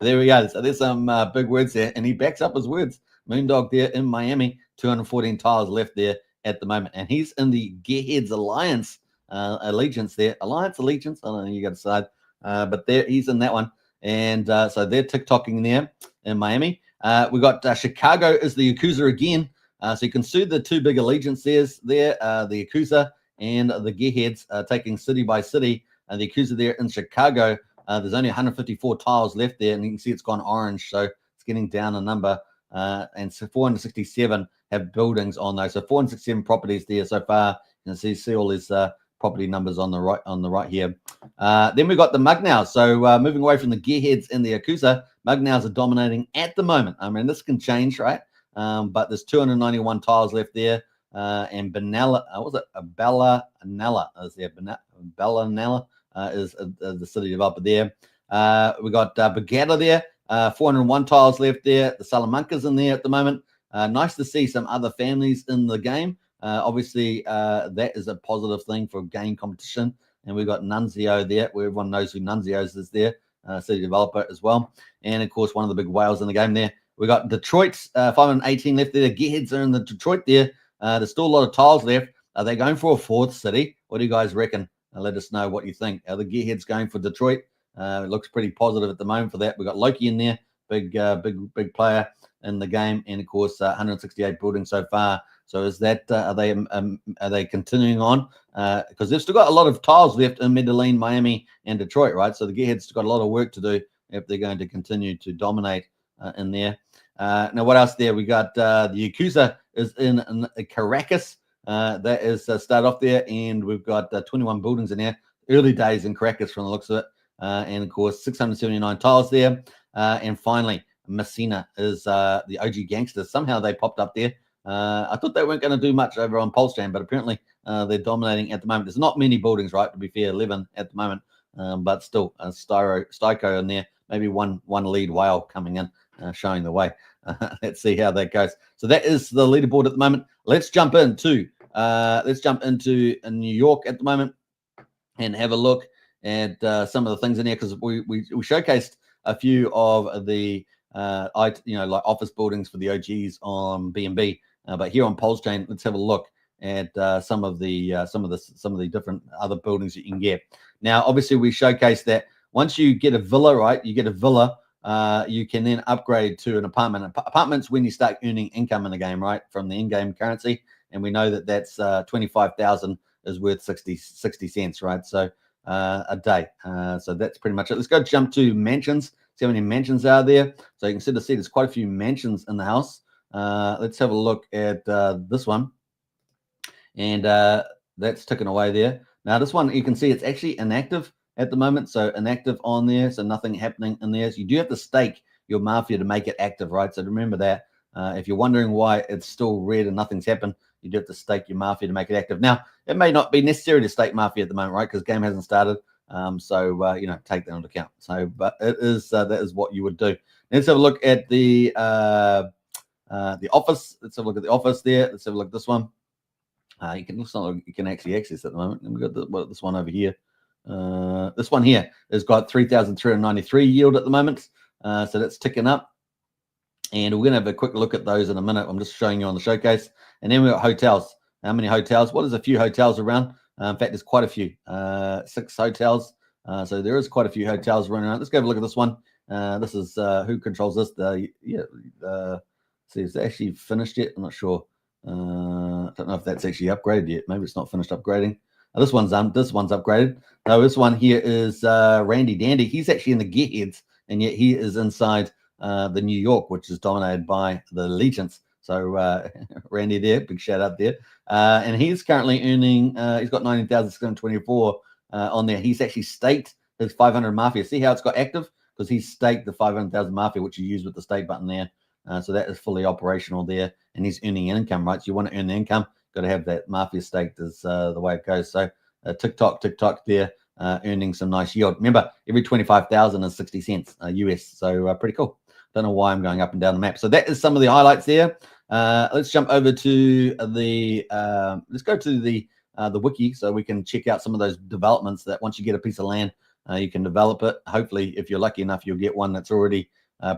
There we go. So there's some big words there, and he backs up his words. Moondog there in Miami, 214 tiles left there at the moment, and he's in the Gearheads Alliance allegiance there. Allegiance. I don't know. You got to decide, but there he's in that one, and so they're TikToking there in Miami. We got Chicago is the Yakuza again, so you can see the 2 big allegiances there, the Yakuza and the Gearheads taking city by city. The Yakuza there in Chicago, there's only 154 tiles left there, and you can see it's gone orange, so it's getting down a number. And so 467 have buildings on those. So 467 properties there so far. You can see all these property numbers on the right here. Then we've got the Mugnaus. So moving away from the Gearheads and the Yakuza, Mugnaus are dominating at the moment. I mean, this can change, right? But there's 291 tiles left there. And Benalla, was it Bellanella? Is there Bellanella is the city developer there. We got Bagata there, 401 tiles left there. The Salamancas in there at the moment. Nice to see some other families in the game. Obviously, that is a positive thing for game competition. And we've got Nunzio there, where everyone knows who Nunzio's is there, city developer as well. And of course, one of the big whales in the game there. We got Detroit's 518 left there. The Gearheads are in the Detroit there. There's still a lot of tiles left. Are they going for a 4th city? What do you guys reckon? Let us know what you think. Are the Gearheads going for Detroit? It looks pretty positive at the moment for that. We've got Loki in there, big player in the game, and of course 168 buildings so far. So is that are they continuing on? Because they've still got a lot of tiles left in Medellin, Miami, and Detroit, right? So the Gearheads got a lot of work to do if they're going to continue to dominate in there. Now, what else there? We got the Yakuza is in Caracas. That is start off there, and we've got 21 buildings in there. Early days in Caracas from the looks of it. And of course, 679 tiles there. And finally, Messina is the OG gangsters. Somehow they popped up there. I thought they weren't going to do much over on Pulsechain, but apparently they're dominating at the moment. There's not many buildings, right? To be fair, 11 at the moment, but still Styco in there. Maybe one lead whale coming in, showing the way. Let's see how that goes. So that is the leaderboard at the moment. Let's jump into New York at the moment and have a look at some of the things in there, because we showcased a few of the like office buildings for the OGs on B&B, but here on Pulsechain, let's have a look at some of the different other buildings that you can get. Now, obviously, we showcased that once you get a villa, right? You get a villa. You can then upgrade to an apartment. Apartments when you start earning income in the game, right, from the in-game currency, and we know that that's 25,000 is worth 60 cents, right? So a day. So that's pretty much it. Let's go jump to mansions. See how many mansions are there. So you can see there's quite a few mansions in the house. Let's have a look at this one, and that's ticking away there. Now this one, you can see it's actually inactive at the moment, so inactive on there, so nothing happening in there. So you do have to stake your Mafia to make it active, right? So remember that. If you're wondering why it's still red and nothing's happened, you do have to stake your Mafia to make it active. Now, it may not be necessary to stake Mafia at the moment, right? Because the game hasn't started. So take that into account. So, but it is that is what you would do. Let's have a look at the office. Let's have a look at the office there. Let's have a look at this one. You can actually access at the moment. And we've got this one over here. This one here has got 3,393 yield at the moment. So that's ticking up. And we're going to have a quick look at those in a minute. I'm just showing you on the showcase. And then we've got hotels. How many hotels? Well, there's a few hotels around. In fact, there's quite a few, 6 hotels. So there is quite a few hotels running around. Let's go have a look at this one. This is who controls this. See, it's actually finished yet. I'm not sure. I don't know if that's actually upgraded yet. Maybe it's not finished upgrading. This one's upgraded. No, this one here is Randy Dandy. He's actually in the Gearheads, and yet he is inside the New York, which is dominated by the Legions. So Randy there, big shout out there. And he's currently earning, he's got 19,624 on there. He's actually staked his 500 Mafia. See how it's got active? Because he's staked the 500,000 Mafia, which you use with the stake button there. So that is fully operational there. And he's earning income, right? So you want to earn the income, got to have that Mafia staked is the way it goes. So TikTok there, earning some nice yield. Remember, every 25,000 is 60 cents US. So pretty cool. Don't know why I'm going up and down the map. So that is some of the highlights there. Let's jump over to the let's go to the wiki so we can check out some of those developments that once you get a piece of land, you can develop it. Hopefully, if you're lucky enough, you'll get one that's already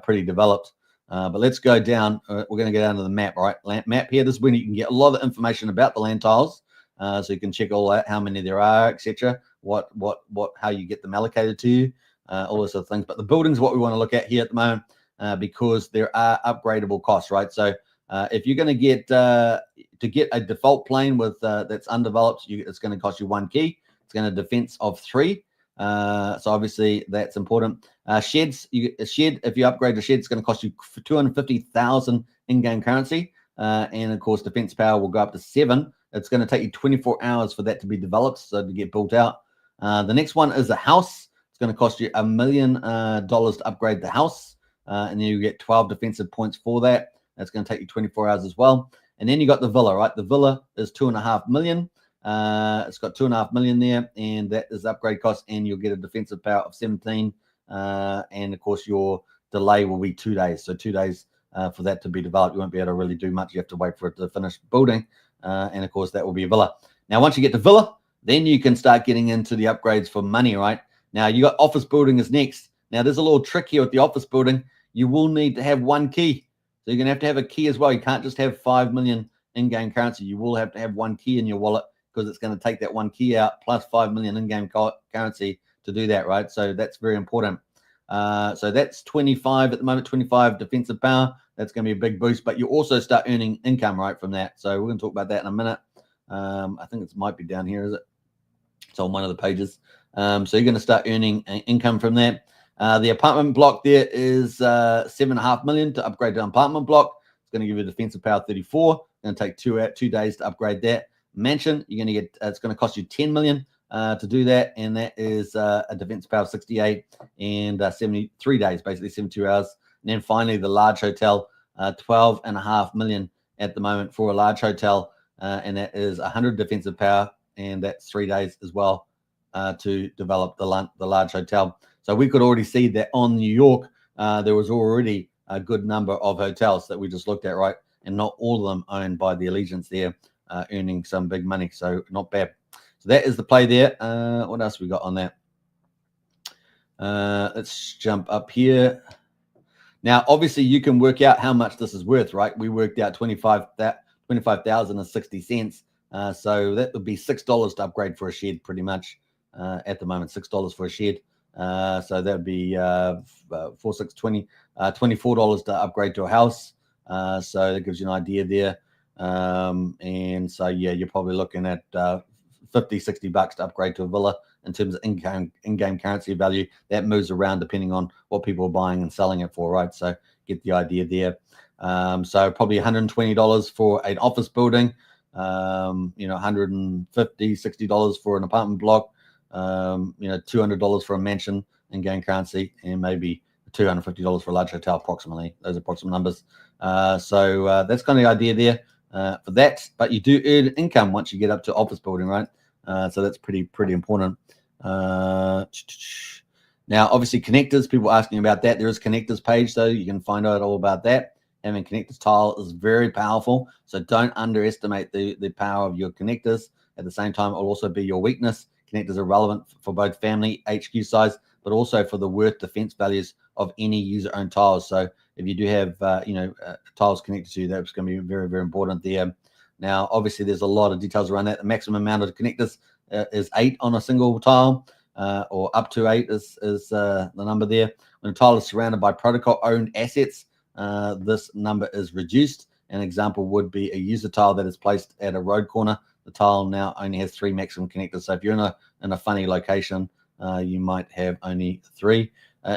pretty developed. But let's go down. We're going to go down to the map, right? Land map here. This is when you can get a lot of information about the land tiles. So you can check all that, how many there are, etc. How you get them allocated to you, all those sort of things. But the buildings, what we want to look at here at the moment. Because there are upgradable costs, right? So if you're going to get to get a default plane with that's undeveloped, it's going to cost you 1 key. It's going to defense of 3. So obviously that's important. Sheds, a shed. If you upgrade the shed, it's going to cost you 250,000 in-game currency, and of course defense power will go up to 7. It's going to take you 24 hours for that to be developed, so to get built out. The next one is a house. It's going to cost you $1 million to upgrade the house. And then you get 12 defensive points for that. That's going to take you 24 hours as well. And then you got the villa, right? The villa is 2.5 million. It's got 2.5 million there, and that is upgrade cost. And you'll get a defensive power of 17. And of course, your delay will be 2 days. So 2 days for that to be developed. You won't be able to really do much. You have to wait for it to finish building. And of course, that will be a villa. Now, once you get the villa, then you can start getting into the upgrades for money, right? Now, you got office building is next. Now, there's a little trick here with the office building. You will need to have 1 key. So you're going to have a key as well. You can't just have 5 million in-game currency. You will have to have 1 key in your wallet because it's going to take that 1 key out plus 5 million in-game currency to do that, right? So that's very important. So that's 25 at the moment, 25 defensive power. That's going to be a big boost, but you also start earning income, right, from that. So we're going to talk about that in a minute. I think it might be down here, is it? It's on one of the pages. So you're going to start earning income from that. The apartment block there is 7.5 million to upgrade the apartment block. It's going to give you a defensive power 34. It's going to take 2 days to upgrade that. Mansion, you're going to get. It's going to cost you 10 million to do that, and that is a defensive power of 68 and 73 days, basically 72 hours. And then finally, the large hotel, 12.5 million at the moment for a large hotel, and that is 100 defensive power, and that's 3 days as well to develop the large hotel. So we could already see that on New York, there was already a good number of hotels that we just looked at, right? And not all of them owned by the Allegiance there, earning some big money. So not bad. So that is the play there. What else we got on that? Let's jump up here. Now, obviously, you can work out how much this is worth, right? We worked out 25,060 cents. So that would be $6 to upgrade for a shed, pretty much at the moment. $6 for a shed. So that would be $24 to upgrade to a house. So that gives you an idea there. And so, yeah, you're probably looking at $50-$60 to upgrade to a villa in terms of in-game currency value. That moves around depending on what people are buying and selling it for, right? So get the idea there. So probably $120 for an office building, $150, $60 for an apartment block, $200 for a mansion in game currency, and maybe $250 for a large hotel, approximately. Those are approximate numbers. So that's kind of the idea there for that. But you do earn income once you get up to office building, right? So that's pretty important. Now, obviously, connectors, people asking about that. There is a connectors page, so you can find out all about that. Having connectors tile is very powerful, so don't underestimate the power of your connectors. At the same time, it will also be your weakness. Connectors are relevant for both family HQ size, but also for the worth defense values of any user-owned tiles. So if you do have tiles connected to you, that's going to be very, very important there. Now, obviously, there's a lot of details around that. The maximum amount of connectors is 8 on a single tile, or up to 8 is the number there. When a tile is surrounded by protocol-owned assets, this number is reduced. An example would be a user tile that is placed at a road corner. The tile now only has 3 maximum connectors. So if you're in a funny location, you might have only 3.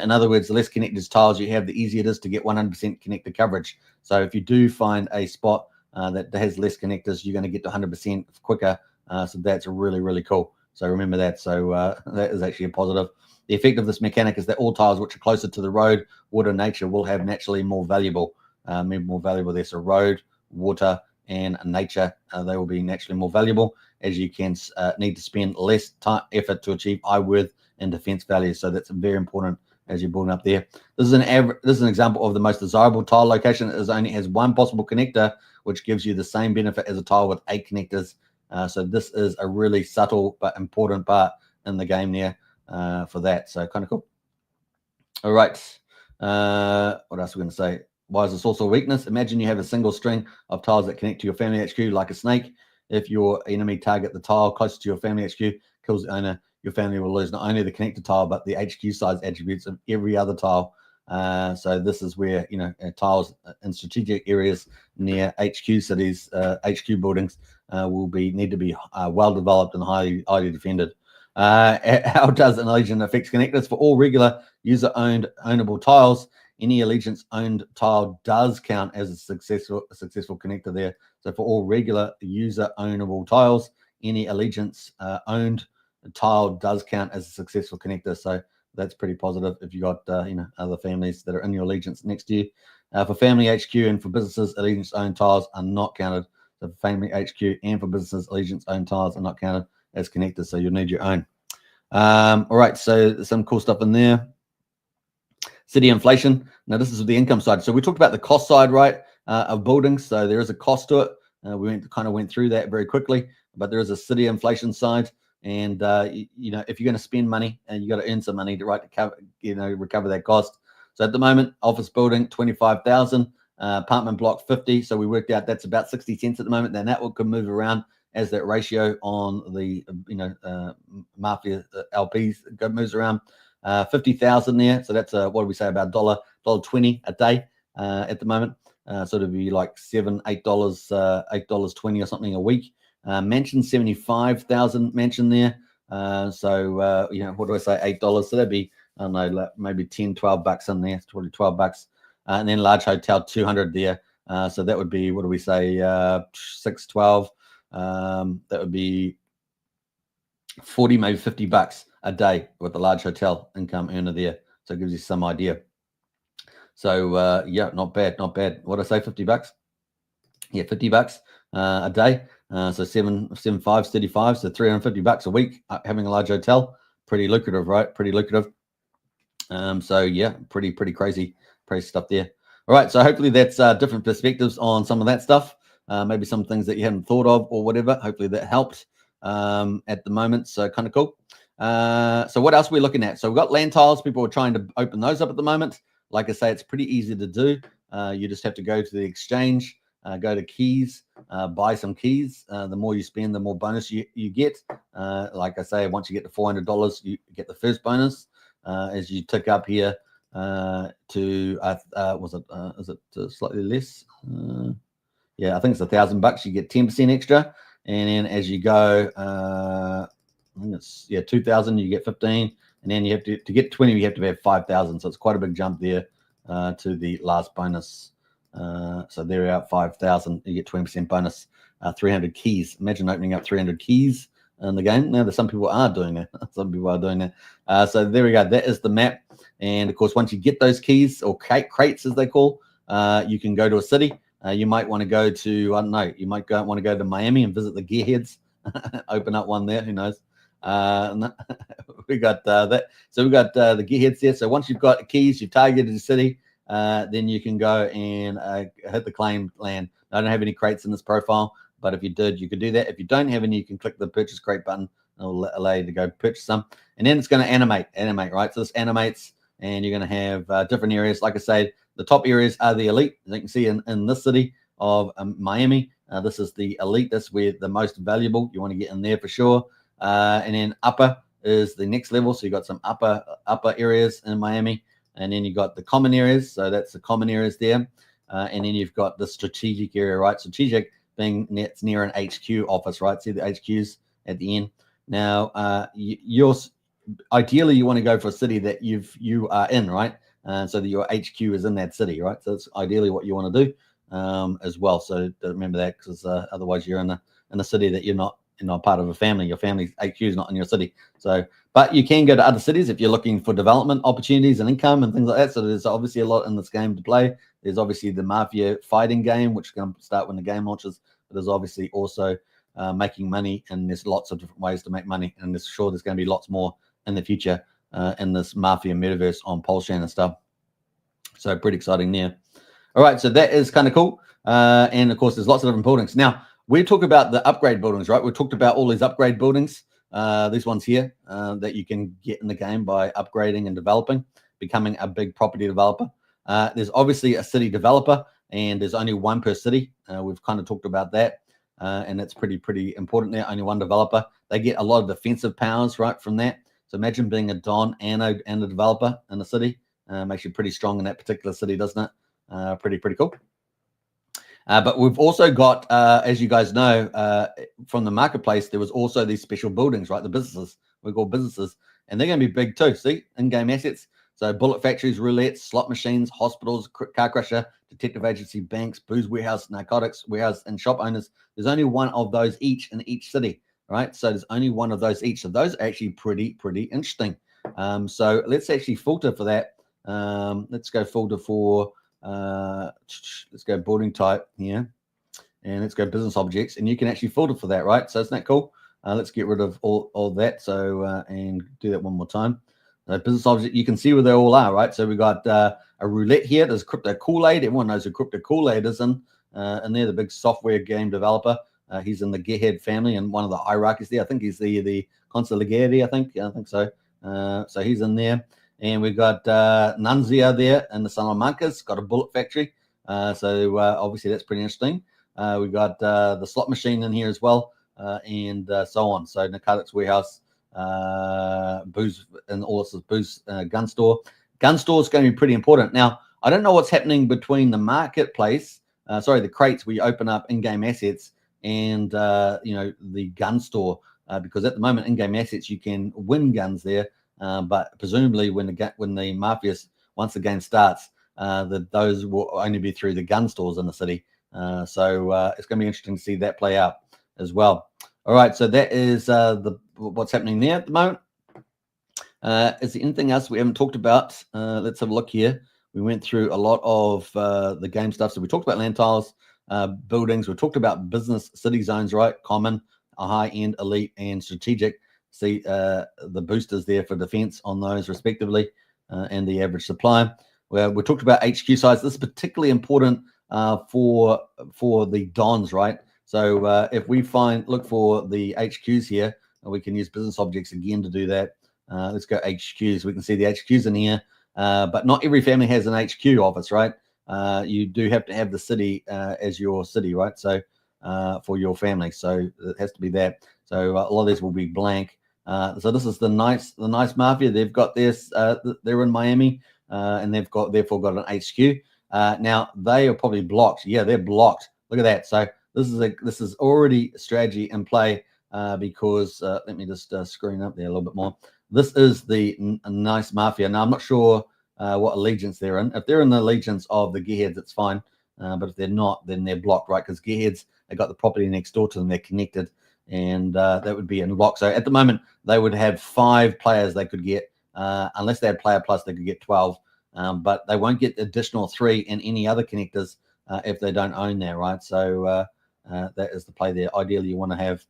In other words, the less connected tiles you have, the easier it is to get 100% connector coverage. So if you do find a spot that has less connectors, you're going to get to 100% quicker. So that's really, really cool. So remember that. So that is actually a positive. The effect of this mechanic is that all tiles which are closer to the road, water, nature will have naturally more valuable there. So road, water, and nature, they will be naturally more valuable, as you can need to spend less effort to achieve eye worth and defense values. So that's very important as you're building up there. This is an example of the most desirable tile location. It only has 1 possible connector, which gives you the same benefit as a tile with 8 connectors. So this is a really subtle but important part in the game there for that. So kind of cool. All right. What else are we going to say? Why is this also a weakness? Imagine you have a single string of tiles that connect to your family HQ like a snake. If your enemy target the tile closest to your family HQ, kills the owner, your family will lose not only the connected tile, but the HQ size attributes of every other tile. So this is where, tiles in strategic areas near HQ cities, HQ buildings will need to be well developed and highly defended. How does an allegiance affect connectors? For all regular user-owned ownable tiles, any allegiance-owned tile does count as a successful connector there. So for all regular user-ownable tiles, any allegiance-owned tile does count as a successful connector. So that's pretty positive if you got other families that are in your allegiance next to you. For family HQ and for businesses, allegiance-owned tiles are not counted. So for family HQ and for businesses, allegiance-owned tiles are not counted as connectors. So you'll need your own. All right, so some cool stuff in there. City inflation. Now this is the income side. So we talked about the cost side, right, of buildings. So there is a cost to it. We kind of went through that very quickly, but there is a city inflation side. And if you're going to spend money, and you got to earn some money to recover that cost. So at the moment, office building 25,000, apartment block 50. So we worked out that's about 60 cents at the moment. Then that could move around as that ratio on the Mafia LPs moves around. 50,000 there. So that's what do we say, about $1.20 a day at the moment. So it'd be like $8 $8.20 or something a week. Mansion 75,000 mansion there. What do I say, $8? So that'd be, I don't know, maybe 10, 12 bucks in there. It's probably 12 bucks. And then large hotel 200 there. So that would be, what do we say, 612. That would be 40, maybe 50 bucks a day with the large hotel income earner there. So it gives you some idea. So yeah, not bad. What did I say, 50 bucks? Yeah, 50 bucks a day. So 7.5 is 35, so 350 bucks a week having a large hotel. Pretty lucrative, right? Pretty lucrative. So yeah, pretty crazy stuff there. All right, so hopefully that's different perspectives on some of that stuff. Maybe some things that you hadn't thought of or whatever. Hopefully that helped at the moment. So kind of cool. So what else are we looking at? So we've got land tiles. People are trying to open those up at the moment. Like I say, it's pretty easy to do. You just have to go to the exchange, go to keys, buy some keys. The more you spend, the more bonus you get. Like I say, once you get to $400, you get the first bonus. As you tick up here to is it slightly less? Yeah, I think it's $1,000. You get 10% extra, and then as you go, I think it's 2,000. You get 15, and then you have to get 20. You have to have 5,000. So it's quite a big jump there to the last bonus. So there we are, 5,000. You get 20% bonus. 300 keys. Imagine opening up 300 keys in the game. Now, some people are doing that. So there we go. That is the map. And of course, once you get those keys, or crates as they call, you can go to a city. You might want to go to, I don't know, you might want to go to Miami and visit the Gearheads. Open up one there. Who knows? We got that. So we got the Gearheads there. So once you've got keys, you've targeted the city, then you can go and hit the claim land. I don't have any crates in this profile, but if you did, you could do that. If you don't have any, you can click the purchase crate button It'll allow you to go purchase some. And then it's going to animate, right? So this animates, and you're going to have different areas. Like I say, the top areas are the elite. As you can see in this city of Miami, this is the elite. That's where the most valuable. You want to get in there for sure. And then upper is the next level. So you got some upper areas in Miami. And then you got the common areas. So that's the common areas there. And then you've got the strategic area, right? Strategic being it's near an HQ office, right? See the HQs at the end. Now, ideally you want to go for a city that you are in, right? So that your HQ is in that city, right? So that's ideally what you want to do as well. So remember that, because otherwise you're in a city that you're not part of a family. Your family's HQ is not in your city. So, but you can go to other cities if you're looking for development opportunities and income and things like that. So there's obviously a lot in this game to play. There's obviously the Mafia fighting game, which is going to start when the game launches. But there's obviously also making money, and there's lots of different ways to make money. And there's sure there's going to be lots more in the future in this Mafia metaverse on Pulsechain and stuff. So pretty exciting there. All right, so that is kind of cool. And of course, there's lots of different buildings. Now, we talk about the upgrade buildings, right? We talked about all these upgrade buildings, these ones here that you can get in the game by upgrading and developing, becoming a big property developer. There's obviously a city developer, and there's only one per city. We've kind of talked about that, and it's pretty important there. Only one developer. They get a lot of defensive powers, right, from that. So imagine being a Don and a developer in the city. Makes you pretty strong in that particular city, doesn't it? Pretty cool. But we've also got, as you guys know, from the marketplace, there was also these special buildings, right? The businesses, we call businesses, and they're going to be big too. See, in-game assets. So bullet factories, roulettes, slot machines, hospitals, car crusher, detective agency, banks, booze warehouse, narcotics warehouse, and shop owners. There's only one of those each in each city, right? So there's only one of those each. So those are actually pretty interesting. So let's actually filter for that. Let's go filter for, let's go building type here, and let's go business objects, and you can actually filter for that, right? So isn't that cool? Let's get rid of all that. So and do that one more time. Business object, you can see where they all are, right? So we got a roulette here. There's Crypto Kool-Aid. Everyone knows who Crypto Kool-Aid is in there, the big software game developer. He's in the Gearhead family and one of the hierarchies there. I think he's the consigliere, I think so. So he's in there. And we've got Nunzia there in the Salamanca's got a bullet factory. So obviously that's pretty interesting. We've got the slot machine in here as well, and so on. So narcotics warehouse, booze, and all this booze, gun store. Gun store is going to be pretty important. Now, I don't know what's happening between the marketplace, the crates where you open up in-game assets, and the gun store, because at the moment in-game assets you can win guns there. But presumably when the Mafias, once the game starts, those will only be through the gun stores in the city. So it's going to be interesting to see that play out as well. All right, so that is what's happening there at the moment. Is there anything else we haven't talked about? Let's have a look here. We went through a lot of the game stuff. So we talked about land tiles, buildings. We talked about business city zones, right? Common, a high-end, elite, and strategic. See the boosters there for defense on those respectively, and the average supply. Well, we talked about HQ size. This is particularly important for the Dons, right? So if we look for the HQs here, we can use business objects again to do that. Let's go HQs. We can see the HQs in here, but not every family has an HQ office, right? You do have to have the city as your city, right? So for your family, so it has to be that. So a lot of these will be blank. So this is the nice Mafia. They've got this. They're in Miami, and they've therefore got an HQ. Now they are probably blocked. Yeah, they're blocked. Look at that. So this is already a strategy in play because let me just screen up there a little bit more. This is the nice Mafia. Now I'm not sure what allegiance they're in. If they're in the allegiance of the Gearheads, it's fine. But if they're not, then they're blocked, right? Because Gearheads, they got the property next door to them. They're connected, and that would be unlocked. So at the moment, they would have 5 players they could get. Unless they had Player Plus, they could get 12. But they won't get the additional 3 in any other connectors if they don't own that, right? So that is the play there. Ideally, you want to have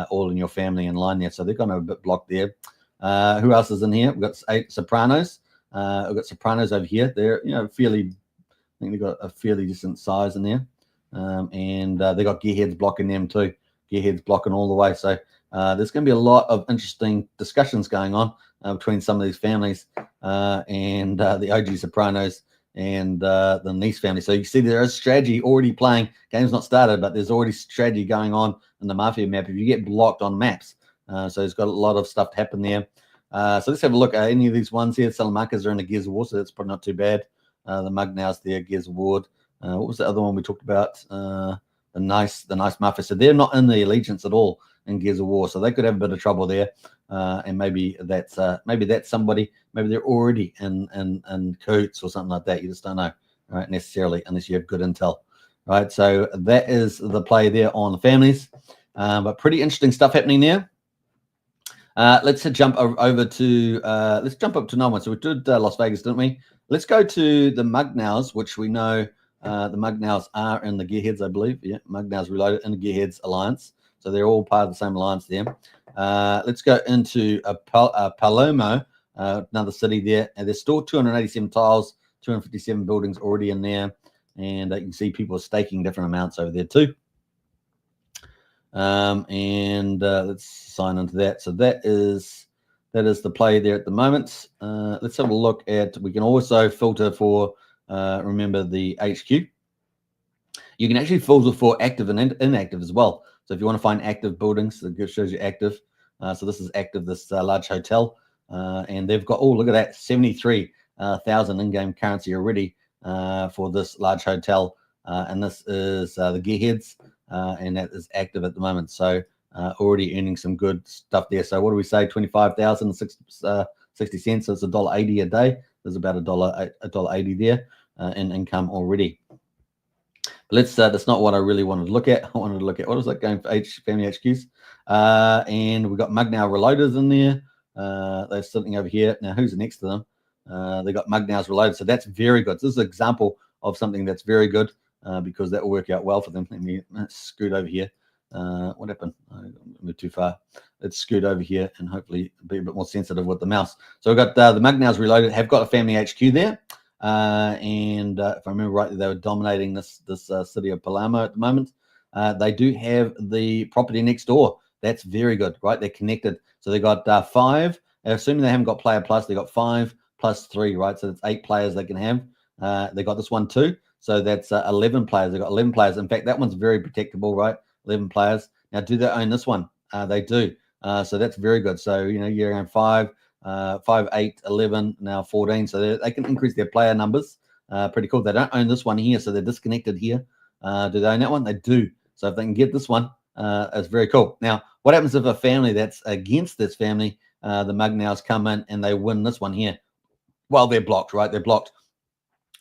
all in your family in line there. So they're kind of a bit blocked there. Who else is in here? We've got 8 Sopranos. We've got Sopranos over here. They're fairly. I think they've got a fairly decent size in there, and they got Gearheads blocking them too. Gearheads blocking all the way. So there's going to be a lot of interesting discussions going on between some of these families and the OG Sopranos and the Nice family. So you see there is strategy already playing. Game's not started, but there's already strategy going on in the Mafia map if you get blocked on maps. So it's got a lot of stuff to happen there. So let's have a look at any of these ones here. Salamakas are in the Gears of War, so that's probably not too bad. The Mugnau's there, Gears of War. What was the other one we talked about? The nice Mafia. So they're not in the Allegiance at all in Gears of War, so they could have a bit of trouble there. And maybe that's somebody. Maybe they're already in cahoots or something like that. You just don't know, right? Necessarily, unless you have good intel, right? So that is the play there on the families. But pretty interesting stuff happening there. Let's jump over to let's jump up to no one. So we did Las Vegas, didn't we? Let's go to the Mugnau's, which we know the Mugnau's are in the Gearheads, I believe. Yeah, Mugnau's Reloaded in the Gearheads Alliance. So they're all part of the same alliance there. Let's go into Palermo, another city there. And there's still 287 tiles, 257 buildings already in there. And you can see people staking different amounts over there too. Let's sign into that. So that is the play there at the moment. Let's have a look at, we can also filter for, remember the HQ. You can actually filter for active and inactive as well. So if you want to find active buildings, it shows you active. So this is active, this large hotel. And they've got, oh, look at that, 73,000 in-game currency already for this large hotel. And this is the Gearheads. And that is active at the moment. So already earning some good stuff there. So what do we say? 25,060 cents. So it's $1.80 a day. There's about $1.80 there in income already. But that's not what I really wanted to look at. I wanted to look at, what was that going for family HQs? And we've got Mugnau Reloaders in there. They're sitting over here. Now, who's next to them? They got Mugnau's Reloaded. So that's very good. So this is an example of something that's very good. Because that will work out well for them. Let me scoot over here. What happened? I moved too far. Let's scoot over here and hopefully be a bit more sensitive with the mouse. So we've got the Mugnau's Reloaded, have got a family HQ there. And if I remember rightly, they were dominating this city of Palermo at the moment. They do have the property next door. That's very good, right? They're connected. So they got 5. Assuming they haven't got Player Plus, they got 5 plus 3, right? So it's 8 players they can have. They got this one too. So that's 11 players. They've got 11 players. In fact, that one's very protectable, right? 11 players. Now, do they own this one? They do. So that's very good. So, you know, you're around 5, 8, 11, now 14. So they can increase their player numbers. Pretty cool. They don't own this one here, so they're disconnected here. Do they own that one? They do. So if they can get this one, it's very cool. Now, what happens if a family that's against this family, the Mugnau's come in and they win this one here? Well, they're blocked, right? They're blocked.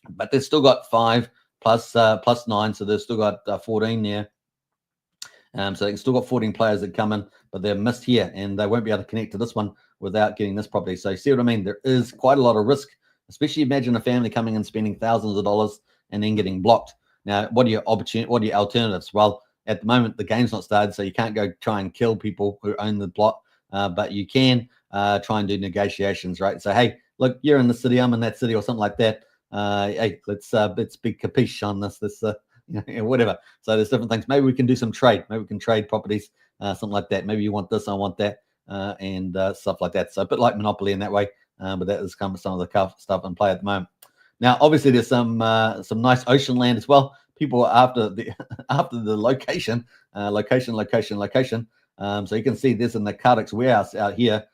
But they've still got 5 plus 9, so they've still got 14 there. So they've still got 14 players that come in, but they're missed here, and they won't be able to connect to this one without getting this property. So you see what I mean? There is quite a lot of risk, especially imagine a family coming and spending thousands of dollars and then getting blocked. Now, what are your alternatives? Well, at the moment, the game's not started, so you can't go try and kill people who own the plot, but you can try and do negotiations, right? So, hey, look, you're in the city, I'm in that city, or something like that. Hey, let's be capiche on this, whatever. So there's different things. Maybe we can do some trade. Maybe we can trade properties, something like that. Maybe you want this, I want that, and stuff like that. So a bit like Monopoly in that way, but that is kind of some of the stuff in play at the moment. Now, obviously, there's some nice ocean land as well. People are after the location. So you can see this in the TitanX warehouse out here.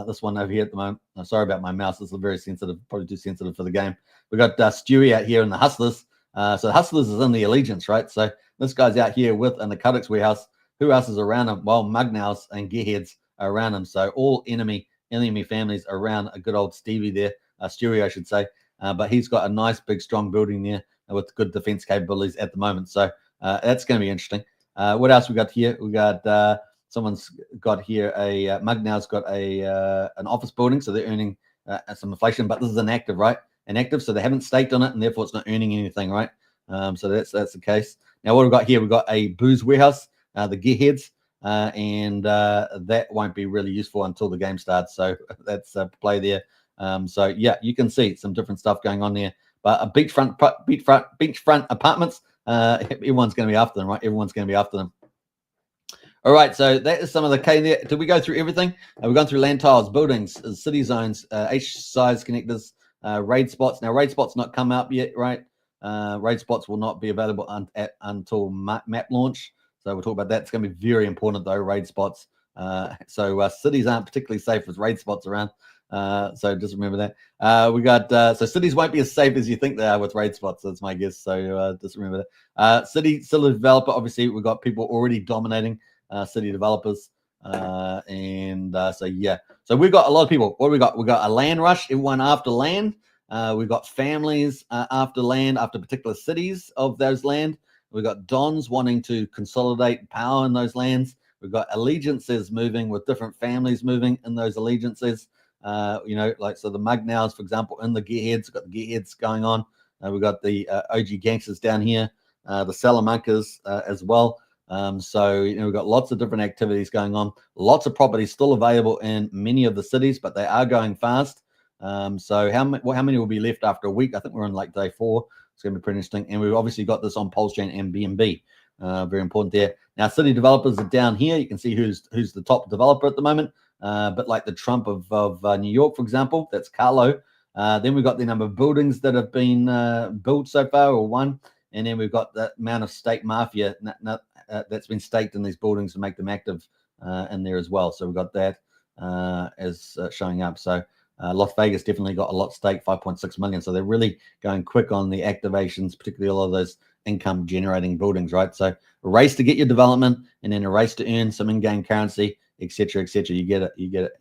This one over here at the moment. Sorry about my mouse. This is very sensitive, probably too sensitive for the game. We've got Stewie out here in the Hustlers. So the Hustlers is in the Allegiance, right? So this guy's out here in the TitanX warehouse. Who else is around him? Well, Mugnau's and Gearheads are around him. So all enemy families around a good old Stevie there, Stewie, I should say. But he's got a nice, big, strong building there with good defense capabilities at the moment. So that's going to be interesting. What else we got here? We got someone's got here Mugnau's got an office building, so they're earning some inflation. But this is inactive, right? Inactive, so they haven't staked on it, and therefore it's not earning anything, right? So that's the case. Now what we've got here, we've got a booze warehouse, the Gearheads, and that won't be really useful until the game starts. So that's play there. So yeah, you can see some different stuff going on there. But a beachfront apartments, everyone's going to be after them, right? Everyone's going to be after them. All right, so that is some of the K there. Did we go through everything? We've gone through land tiles, buildings, city zones, H-size connectors, raid spots. Now, raid spots not come up yet, right? Raid spots will not be available until map launch. So we'll talk about that. It's going to be very important, though, raid spots. So cities aren't particularly safe with raid spots around. So just remember that. We got so cities won't be as safe as you think they are with raid spots. That's my guess. So just remember that. City still a developer. Obviously, we've got people already dominating city developers. So yeah. So we've got a lot of people. What do we got? We got a land rush. Everyone after land. We've got families after land, after particular cities of those land. We've got dons wanting to consolidate power in those lands. We've got allegiances moving with different families moving in those allegiances. Like so the Mugnows, for example, in the Gearheads, got the Gearheads going on. We've got the OG gangsters down here, the Salamancas as well. So we've got lots of different activities going on. Lots of properties still available in many of the cities, but they are going fast. So how many will be left after a week? I think we're on like day 4. It's going to be pretty interesting. And we've obviously got this on Pulsechain and BNB. Very important there. Now, city developers are down here. You can see who's the top developer at the moment. But like the Trump of New York, for example, that's Carlo. Then we've got the number of buildings that have been built so far, or one. And then we've got the amount of stake Mafia that's been staked in these buildings to make them active in there as well. So we've got that as showing up. So Las Vegas definitely got a lot staked, 5.6 million. So they're really going quick on the activations, particularly all of those income generating buildings, right? So a race to get your development, and then a race to earn some in-game currency, etc., etc. You get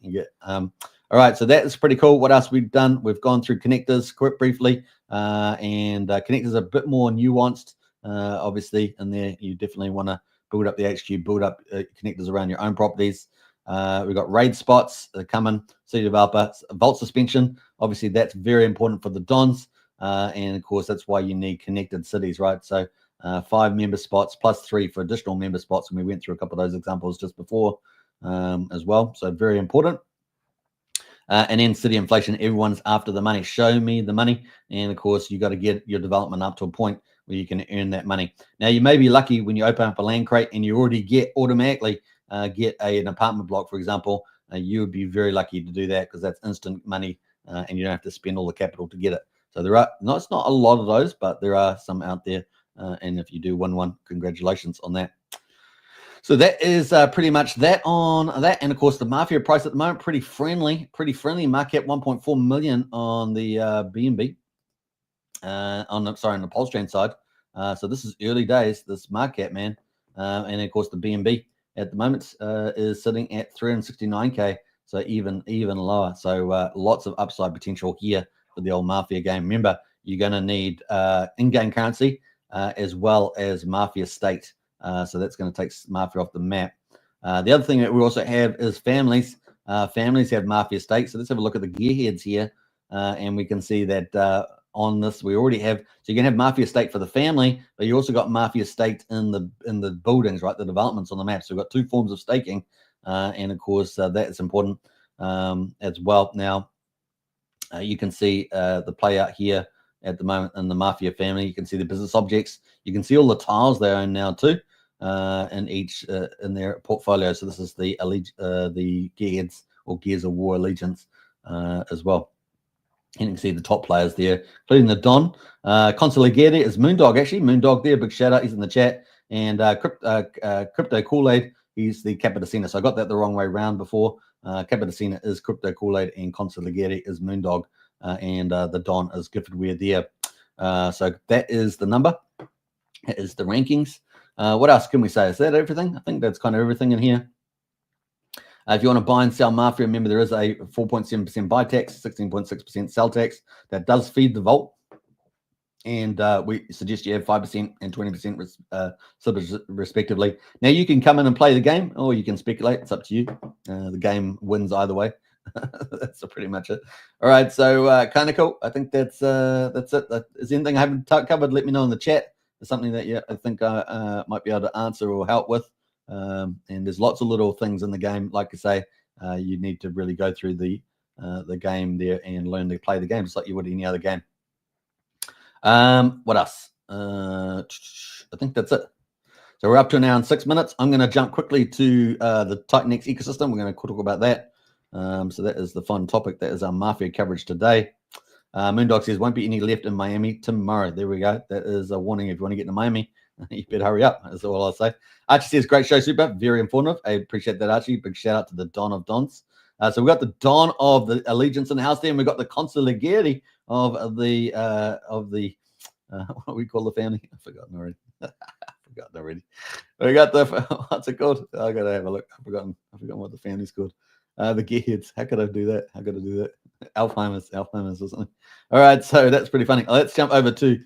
it. All right, so that is pretty cool. What else we've done? We've gone through connectors quick briefly, and connectors are a bit more nuanced. Obviously, in there you definitely want to build up the HQ, build up connectors around your own properties. We've got raid spots coming, city developer, vault suspension. Obviously, that's very important for the dons. And of course, that's why you need connected cities, right? So 5 member spots plus 3 for additional member spots. And we went through a couple of those examples just before as well. So very important. And then city inflation, everyone's after the money. Show me the money. And of course, you got to get your development up to a point where you can earn that money. Now, you may be lucky when you open up a land crate and you already automatically get an apartment block, for example. You would be very lucky to do that because that's instant money and you don't have to spend all the capital to get it. So there are it's not a lot of those, but there are some out there. And if you do win one, congratulations on that. So that is pretty much that on that. And of course, the Mafia price at the moment, pretty friendly. Market 1.4 million on the BNB. On the Pulsechain side. So this is early days, this market, man. And of course, the BNB at the moment is sitting at 369K. So even lower. So lots of upside potential here for the old Mafia game. Remember, you're going to need in-game currency as well as Mafia state. So that's going to take Mafia off the map. The other thing that we also have is families. Families have Mafia state. So let's have a look at the Gearheads here. And we can see that on this, we already have. So you can have Mafia stake for the family, but you also got Mafia staked in the buildings, right? The developments on the map. So we've got 2 forms of staking. And of course, that is important as well. Now, you can see the play out here at the moment in the Mafia family. You can see the business objects. You can see all the tiles they own now too in each in their portfolio. So this is the Gearheads or Gears of War allegiance as well. And you can see the top players there, including the Don. Consigliere is Moondog, actually. Moondog there, big shout out. He's in the chat. And Crypto Kool-Aid, he's the Capitacina. So I got that the wrong way around before. Capitacina is Crypto Kool-Aid and Consigliere is Moondog. And the Don is Gifford Weir there. So that is the number. That is the rankings. What else can we say? Is that everything? I think that's kind of everything in here. If you want to buy and sell Mafia, remember there is a 4.7% buy tax, 16.6% sell tax that does feed the vault. And we suggest you have 5% and 20% respectively. Now, you can come in and play the game, or you can speculate. It's up to you. The game wins either way. That's pretty much it. All right, so kind of cool. I think that's it. Is there anything I haven't covered? Let me know in the chat. There's something that I think I might be able to answer or help with. And there's lots of little things in the game. Like I say, you need to really go through the game there and learn to play the game just like you would any other game. What else? I think that's it. So we're up to an hour and 6 minutes. I'm going to jump quickly to the TitanX ecosystem. We're going to talk about that. So that is the fun topic. That is our Mafia coverage today. Moondog says, won't be any left in Miami tomorrow. There we go. That is a warning. If you want to get to Miami, you better hurry up. That's all I'll say. Archie says, great show, Super. Very informative. I appreciate that, Archie. Big shout out to the Don of Dons. So we've got the Don of the Allegiance in the house there, and we've got the Consigliere of the what do we call the family? I've forgotten already. We got the, what's it called? I got to have a look. I've forgotten what the family's called. The Gearheads. How could I do that? Alzheimer's or something. All right, so that's pretty funny. Let's jump over to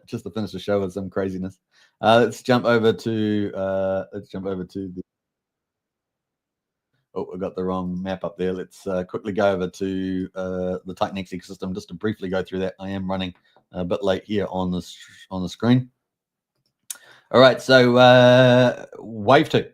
just to finish the show with some craziness. Let's jump over to the. Oh, I got the wrong map up there. Let's quickly go over to the TitanX ecosystem just to briefly go through that. I am running a bit late here on the screen. All right, so wave two.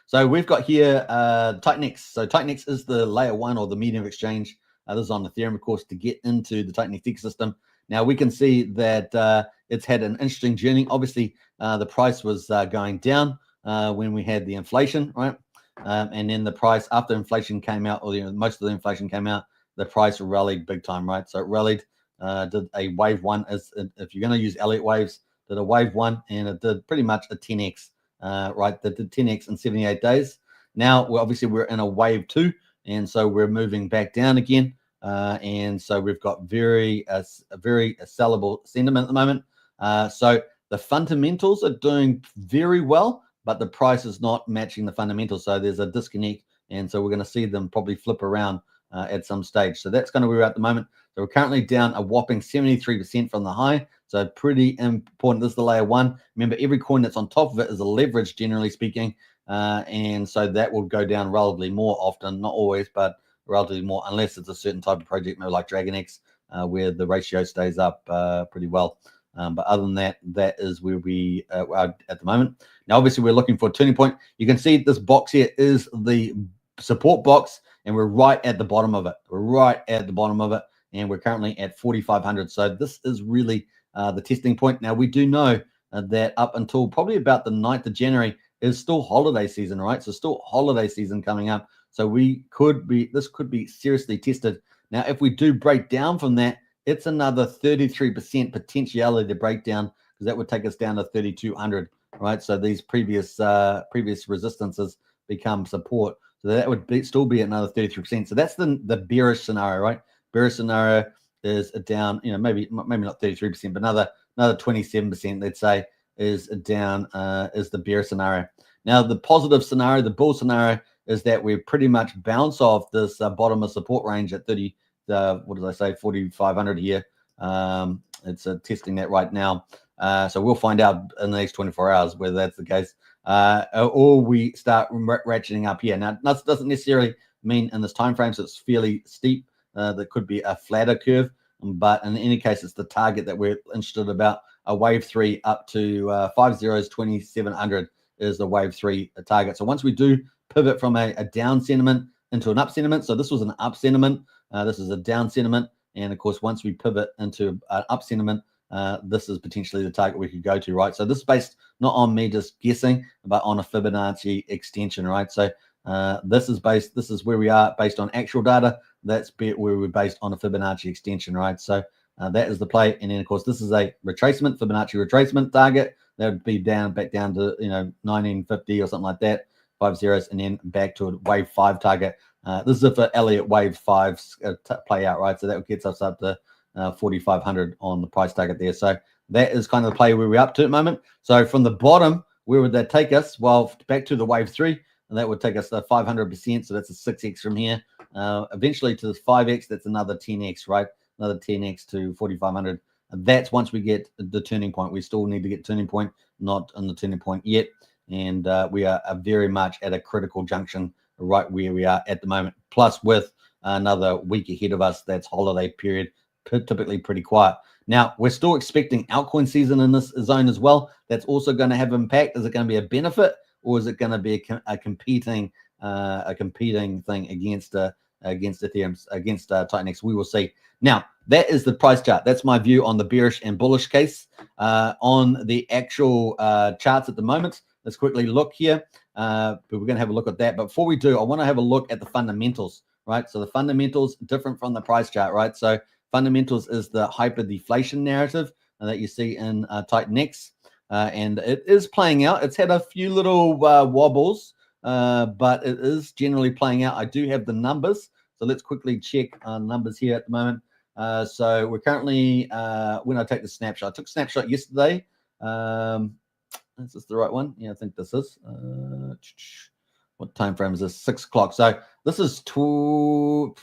So we've got here TitanX. So TitanX is the layer 1 or the medium of exchange. This is on Ethereum, of course, to get into the TitanX ecosystem. Now we can see that it's had an interesting journey. Obviously, the price was going down when we had the inflation, right? And then the price after inflation came out, or most of the inflation came out, the price rallied big time, right? So it rallied, did a wave 1. As if you're going to use Elliott waves, did a wave 1, and it did pretty much a 10x, right? That did 10x in 78 days. Now, we're in a wave 2, and so we're moving back down again. And so we've got very sellable sentiment at the moment. So the fundamentals are doing very well, but the price is not matching the fundamentals. So there's a disconnect, and so we're going to see them probably flip around at some stage. So that's kind of where we're at the moment. So we're currently down a whopping 73% from the high. So pretty important. This is the layer 1. Remember, every coin that's on top of it is a leverage, generally speaking. And so that will go down relatively more often, not always, but relatively more, unless it's a certain type of project, maybe like DragonX, where the ratio stays up pretty well. But other than that, that is where we are at the moment. Now, obviously, we're looking for a turning point. You can see this box here is the support box, and we're right at the bottom of it. And we're currently at 4,500. So this is really the testing point. Now, we do know that up until probably about the 9th of January is still holiday season, right? So still holiday season coming up. So this could be seriously tested. Now, if we do break down from that, it's another 33% potentiality to break down, because that would take us down to 3,200, right? So these previous resistances become support. So that would still be another 33%. So that's the bearish scenario, right? Bearish scenario is down, maybe not 33%, but another 27%, let's say, is down, is the bearish scenario. Now, the positive scenario, the bull scenario, is that we pretty much bounce off this bottom of support range at 4,500 here. It's testing that right now. So we'll find out in the next 24 hours whether that's the case. Or we start ratcheting up here. Now, that doesn't necessarily mean in this time frame, so it's fairly steep. That could be a flatter curve, but in any case, it's the target that we're interested about. A wave 3 up to 2,700 is the wave 3 target. So once we do pivot from a down sentiment into an up sentiment, so this was an up sentiment, this is a down sentiment, and of course, once we pivot into an up sentiment, this is potentially the target we could go to, right? So this is based not on me just guessing, but on a Fibonacci extension, right? So this is where we are based on actual data. That's where we're based on a Fibonacci extension, right? So that is the play. And then, of course, this is a retracement, Fibonacci retracement target. That would be back down to 1950 or something like that, 5 zeros, and then back to a wave 5 target. This is if an Elliott wave 5s play out, right? So that gets us up to 4,500 on the price target there. So that is kind of the play where we're up to at the moment. So from the bottom, where would that take us? Well, back to the wave 3, and that would take us to 500%. So that's a 6x from here. Eventually to the 5x, that's another 10x, right? Another 10x to 4,500. And that's once we get the turning point. We still need to get turning point, not on the turning point yet. And we are very much at a critical junction right where we are at the moment. Plus with another week ahead of us, that's holiday period, typically pretty quiet. Now, we're still expecting altcoin season in this zone as well. That's also going to have impact. Is it going to be a benefit, or is it going to be a competing thing against Ethereum, against TitanX? We will see. Now, that is the price chart. That's my view on the bearish and bullish case. On the actual charts at the moment, let's quickly look here. But we're going to have a look at that. But before we do, I want to have a look at the fundamentals, right? So the fundamentals different from the price chart, right? So fundamentals is the hyper deflation narrative that you see in TitanX. And it is playing out. It's had a few little wobbles, but it is generally playing out. I do have the numbers. So let's quickly check numbers here at the moment. So we're currently, when I take the snapshot, I took a snapshot yesterday. Is this the right one? Yeah, I think this is. What time frame is this? 6 o'clock. So this is how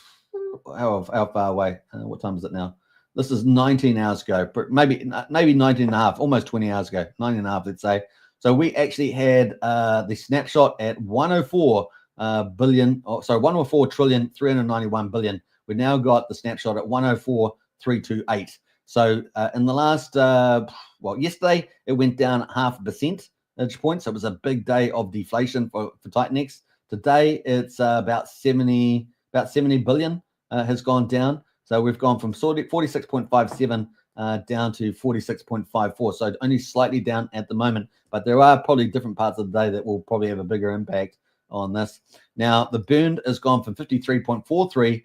far away? What time is it now? This is 19 hours ago, maybe 19 and a half, almost 20 hours ago, 19 and a half, let's say. So we actually had the snapshot at 104 billion, sorry, 104 trillion, 391 billion. We now got the snapshot at 104,328. So in the last, yesterday it went down 0.5% point. So it was a big day of deflation for TitanX. Today it's about 70 billion has gone down. So we've gone from 46.57 down to 46.54. So only slightly down at the moment, but there are probably different parts of the day that will probably have a bigger impact on this. Now the burn has gone from 53.43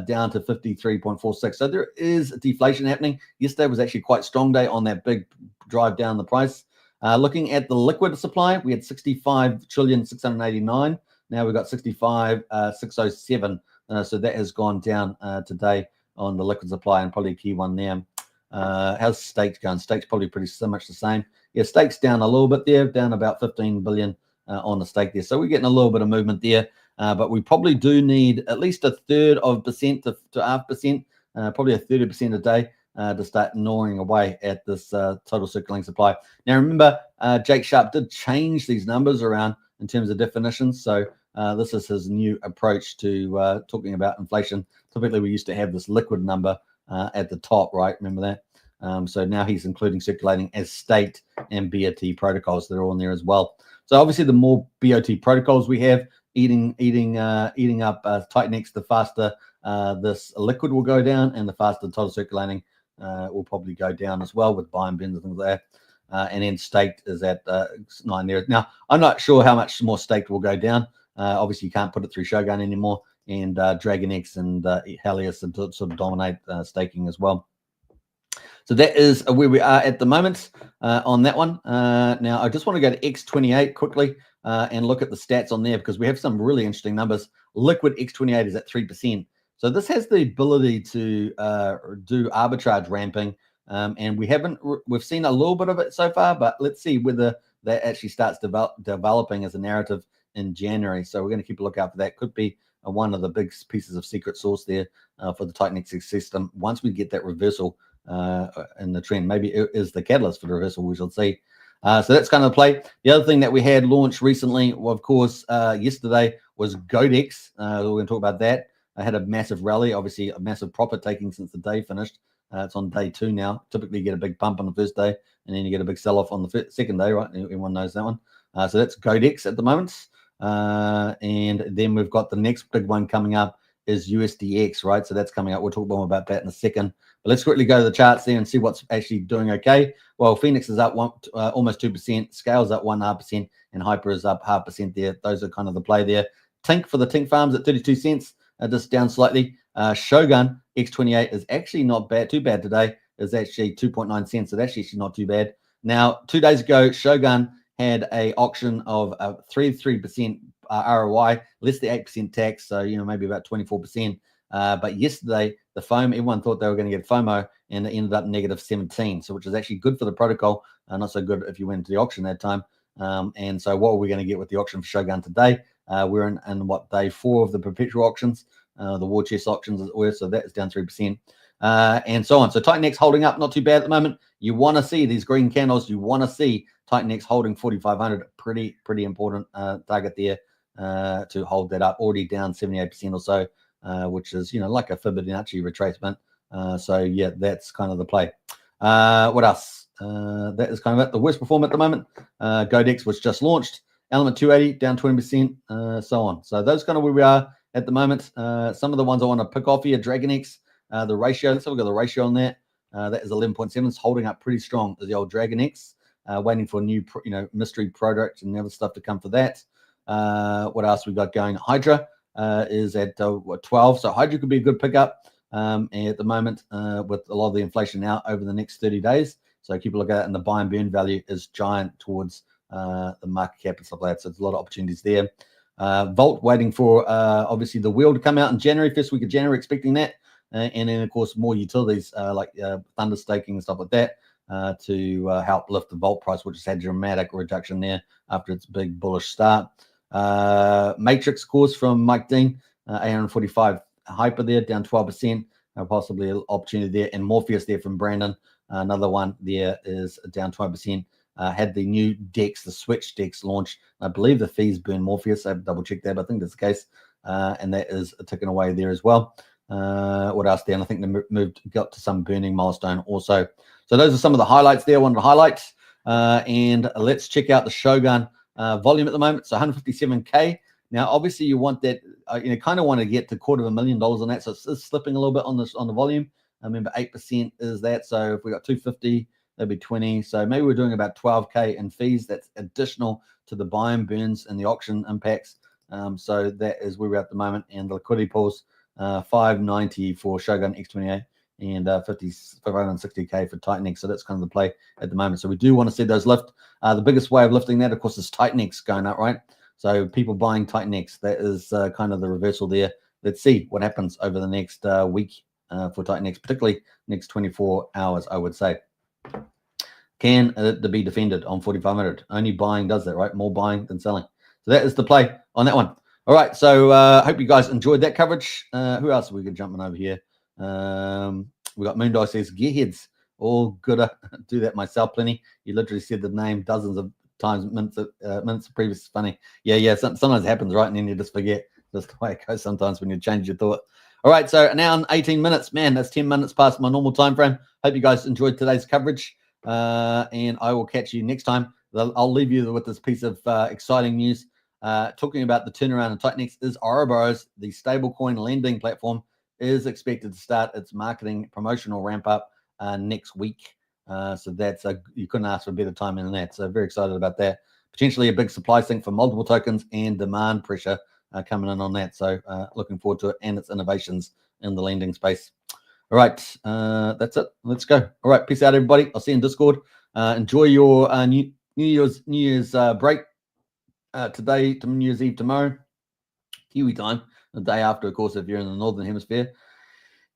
down to 53.46. So there is deflation happening. Yesterday was actually quite a strong day on that big drive down the price. Looking at the liquid supply, we had 65,689,000,000. Now we've got 65,607. So that has gone down today on the liquid supply, and probably a key one there. How's stakes going? Stakes probably pretty much the same. Yeah, stakes down a little bit there, down about 15 billion on the stake there. So we're getting a little bit of movement there, but we probably do need at least 1/3% to 0.5%, probably 30% a day to start gnawing away at this total circulating supply. Now remember, Jake Sharp did change these numbers around in terms of definitions. So this is his new approach to talking about inflation. Typically, we used to have this liquid number at the top, right? Remember that? So now he's including circulating as state and BOT protocols that are on there as well. So obviously, the more BOT protocols we have eating up TitanX, the faster this liquid will go down, and the faster total circulating will probably go down as well with buy and bends and things like that. And then staked is at 9 there. Now, I'm not sure how much more staked will go down. Obviously, you can't put it through Shogun anymore, and DragonX and Helios sort of dominate staking as well. So that is where we are at the moment on that one. Now, I just want to go to X28 quickly and look at the stats on there, because we have some really interesting numbers. Liquid X28 is at 3%. So this has the ability to do arbitrage ramping, and we've seen a little bit of it so far, but let's see whether that actually starts developing as a narrative in January. So we're going to keep a lookout for that. Could be one of the big pieces of secret sauce there for the TitanX system. Once we get that reversal in the trend, maybe it is the catalyst for the reversal. We shall see. So that's kind of the play. The other thing that we had launched recently, well, of course, yesterday was GoDex. We're going to talk about that. I had a massive rally, obviously a massive profit taking since the day finished. It's on day 2 now. Typically, you get a big pump on the first day, and then you get a big sell-off on the second day, right? Everyone knows that one. So that's GoDex at the moment. And then we've got the next big one coming up is USDX, right? So that's coming up. We'll talk more about that in a second. But let's quickly go to the charts there and see what's actually doing okay. Well, Phoenix is up almost 2%, Scale's up 1.5%, and Hyper is up 0.5% there. Those are kind of the play there. Tink for the Tink farms at 32 cents, just down slightly. Shogun X28 is actually not bad, too bad today. It's actually 2.9 cents. So that's actually not too bad. Now, 2 days ago, Shogun had a auction of 33% ROI, less the 8% tax, so maybe about 24%. But yesterday, the FOMO, everyone thought they were going to get FOMO, and it ended up negative 17, so which is actually good for the protocol, not so good if you went to the auction that time. And so what are we going to get with the auction for Shogun today? We're in what, day 4 of the perpetual auctions, the war chest auctions as well, so that is down 3%. And so on. So TitanX holding up, not too bad at the moment. You want to see these green candles. You want to see TitanX holding 4,500. Pretty important target there to hold that up. Already down 78% or so, which is like a Fibonacci retracement. So yeah, that's kind of the play. What else? That is kind of it. The worst performer at the moment. GoDex was just launched. Element 280 down 20%. So on. So those kind of where we are at the moment. Some of the ones I want to pick off here. DragonX. the ratio. Let's have a look at the ratio on that. That is 11.7. It's holding up pretty strong. The old Dragon X, waiting for a new, mystery product and other stuff to come for that. What else we got going? Hydra is at 12. So Hydra could be a good pickup at the moment with a lot of the inflation out over the next 30 days. So keep a look at it. And the buy and burn value is giant towards the market cap and stuff like that. So there's a lot of opportunities there. Volt waiting for obviously the wheel to come out in January, first week of January, expecting that. And then, of course, more utilities like thunder staking and stuff like that to help lift the Volt price, which has had a dramatic reduction there after its big bullish start. Matrix course from Mike Dean, 845 hyper there, down 12%, possibly an opportunity there. And Morpheus there from Brandon, another one there is down 12%. Had the new DEX, the Switch DEX launch. I believe the fees burn Morpheus. I have to double check that, but I think that's the case. And that is ticking away there as well. What else there? And I think they got to some burning milestone also. So those are some of the highlights there. I wanted to highlight. And let's check out the Shogun volume at the moment. So 157K. Now, obviously, you want that. Kind of want to get to $250,000 on that. So it's slipping a little bit on the volume. I remember 8% is that. So if we got 250, that'd be 20. So maybe we're doing about 12K in fees. That's additional to the buy and burns and the auction impacts. So that is where we're at the moment. And the liquidity pools, 590 for Shogun X28 and 560K for TitanX. So that's kind of the play at the moment. So we do want to see those lift. The biggest way of lifting that, of course, is TitanX going up, right? So people buying TitanX, that is kind of the reversal there. Let's see what happens over the next week for TitanX, particularly next 24 hours, I would say. Can it be defended on 4,500? Only buying does that, right? More buying than selling. So that is the play on that one. All right, so hope you guys enjoyed that coverage. Who else are we jumping over here? We got Moondice says, Gearheads, all good. Do that myself, plenty. You literally said the name dozens of times, minutes previous. Funny. Yeah, sometimes it happens, right? And then you just forget. That's the way it goes sometimes when you change your thought. All right, so now in 18 minutes, man, that's 10 minutes past my normal time frame. Hope you guys enjoyed today's coverage, and I will catch you next time. I'll leave you with this piece of exciting news. Talking about the turnaround in TitanX is Ouroboros, the stablecoin lending platform, is expected to start its marketing promotional ramp up next week. So that's you couldn't ask for a better timing than that. So very excited about that. Potentially a big supply sink for multiple tokens and demand pressure coming in on that. So looking forward to it and its innovations in the lending space. All right, that's it. Let's go. All right, peace out, everybody. I'll see you in Discord. Enjoy your New Year's break. Today to New Year's Eve tomorrow, Kiwi time, the day after, of course, if you're in the Northern Hemisphere.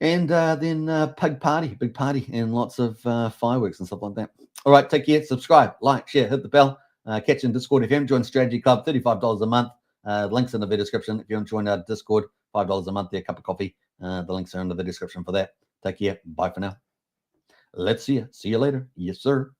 And then big party, and lots of fireworks and stuff like that. All right, take care, subscribe, like, share, hit the bell. Catch you in Discord. If you haven't joined Strategy Club, $35 a month. Links in the video description. If you haven't joined our Discord, $5 a month there, cup of coffee. The links are in the video description for that. Take care. Bye for now. Let's see you. See you later. Yes, sir.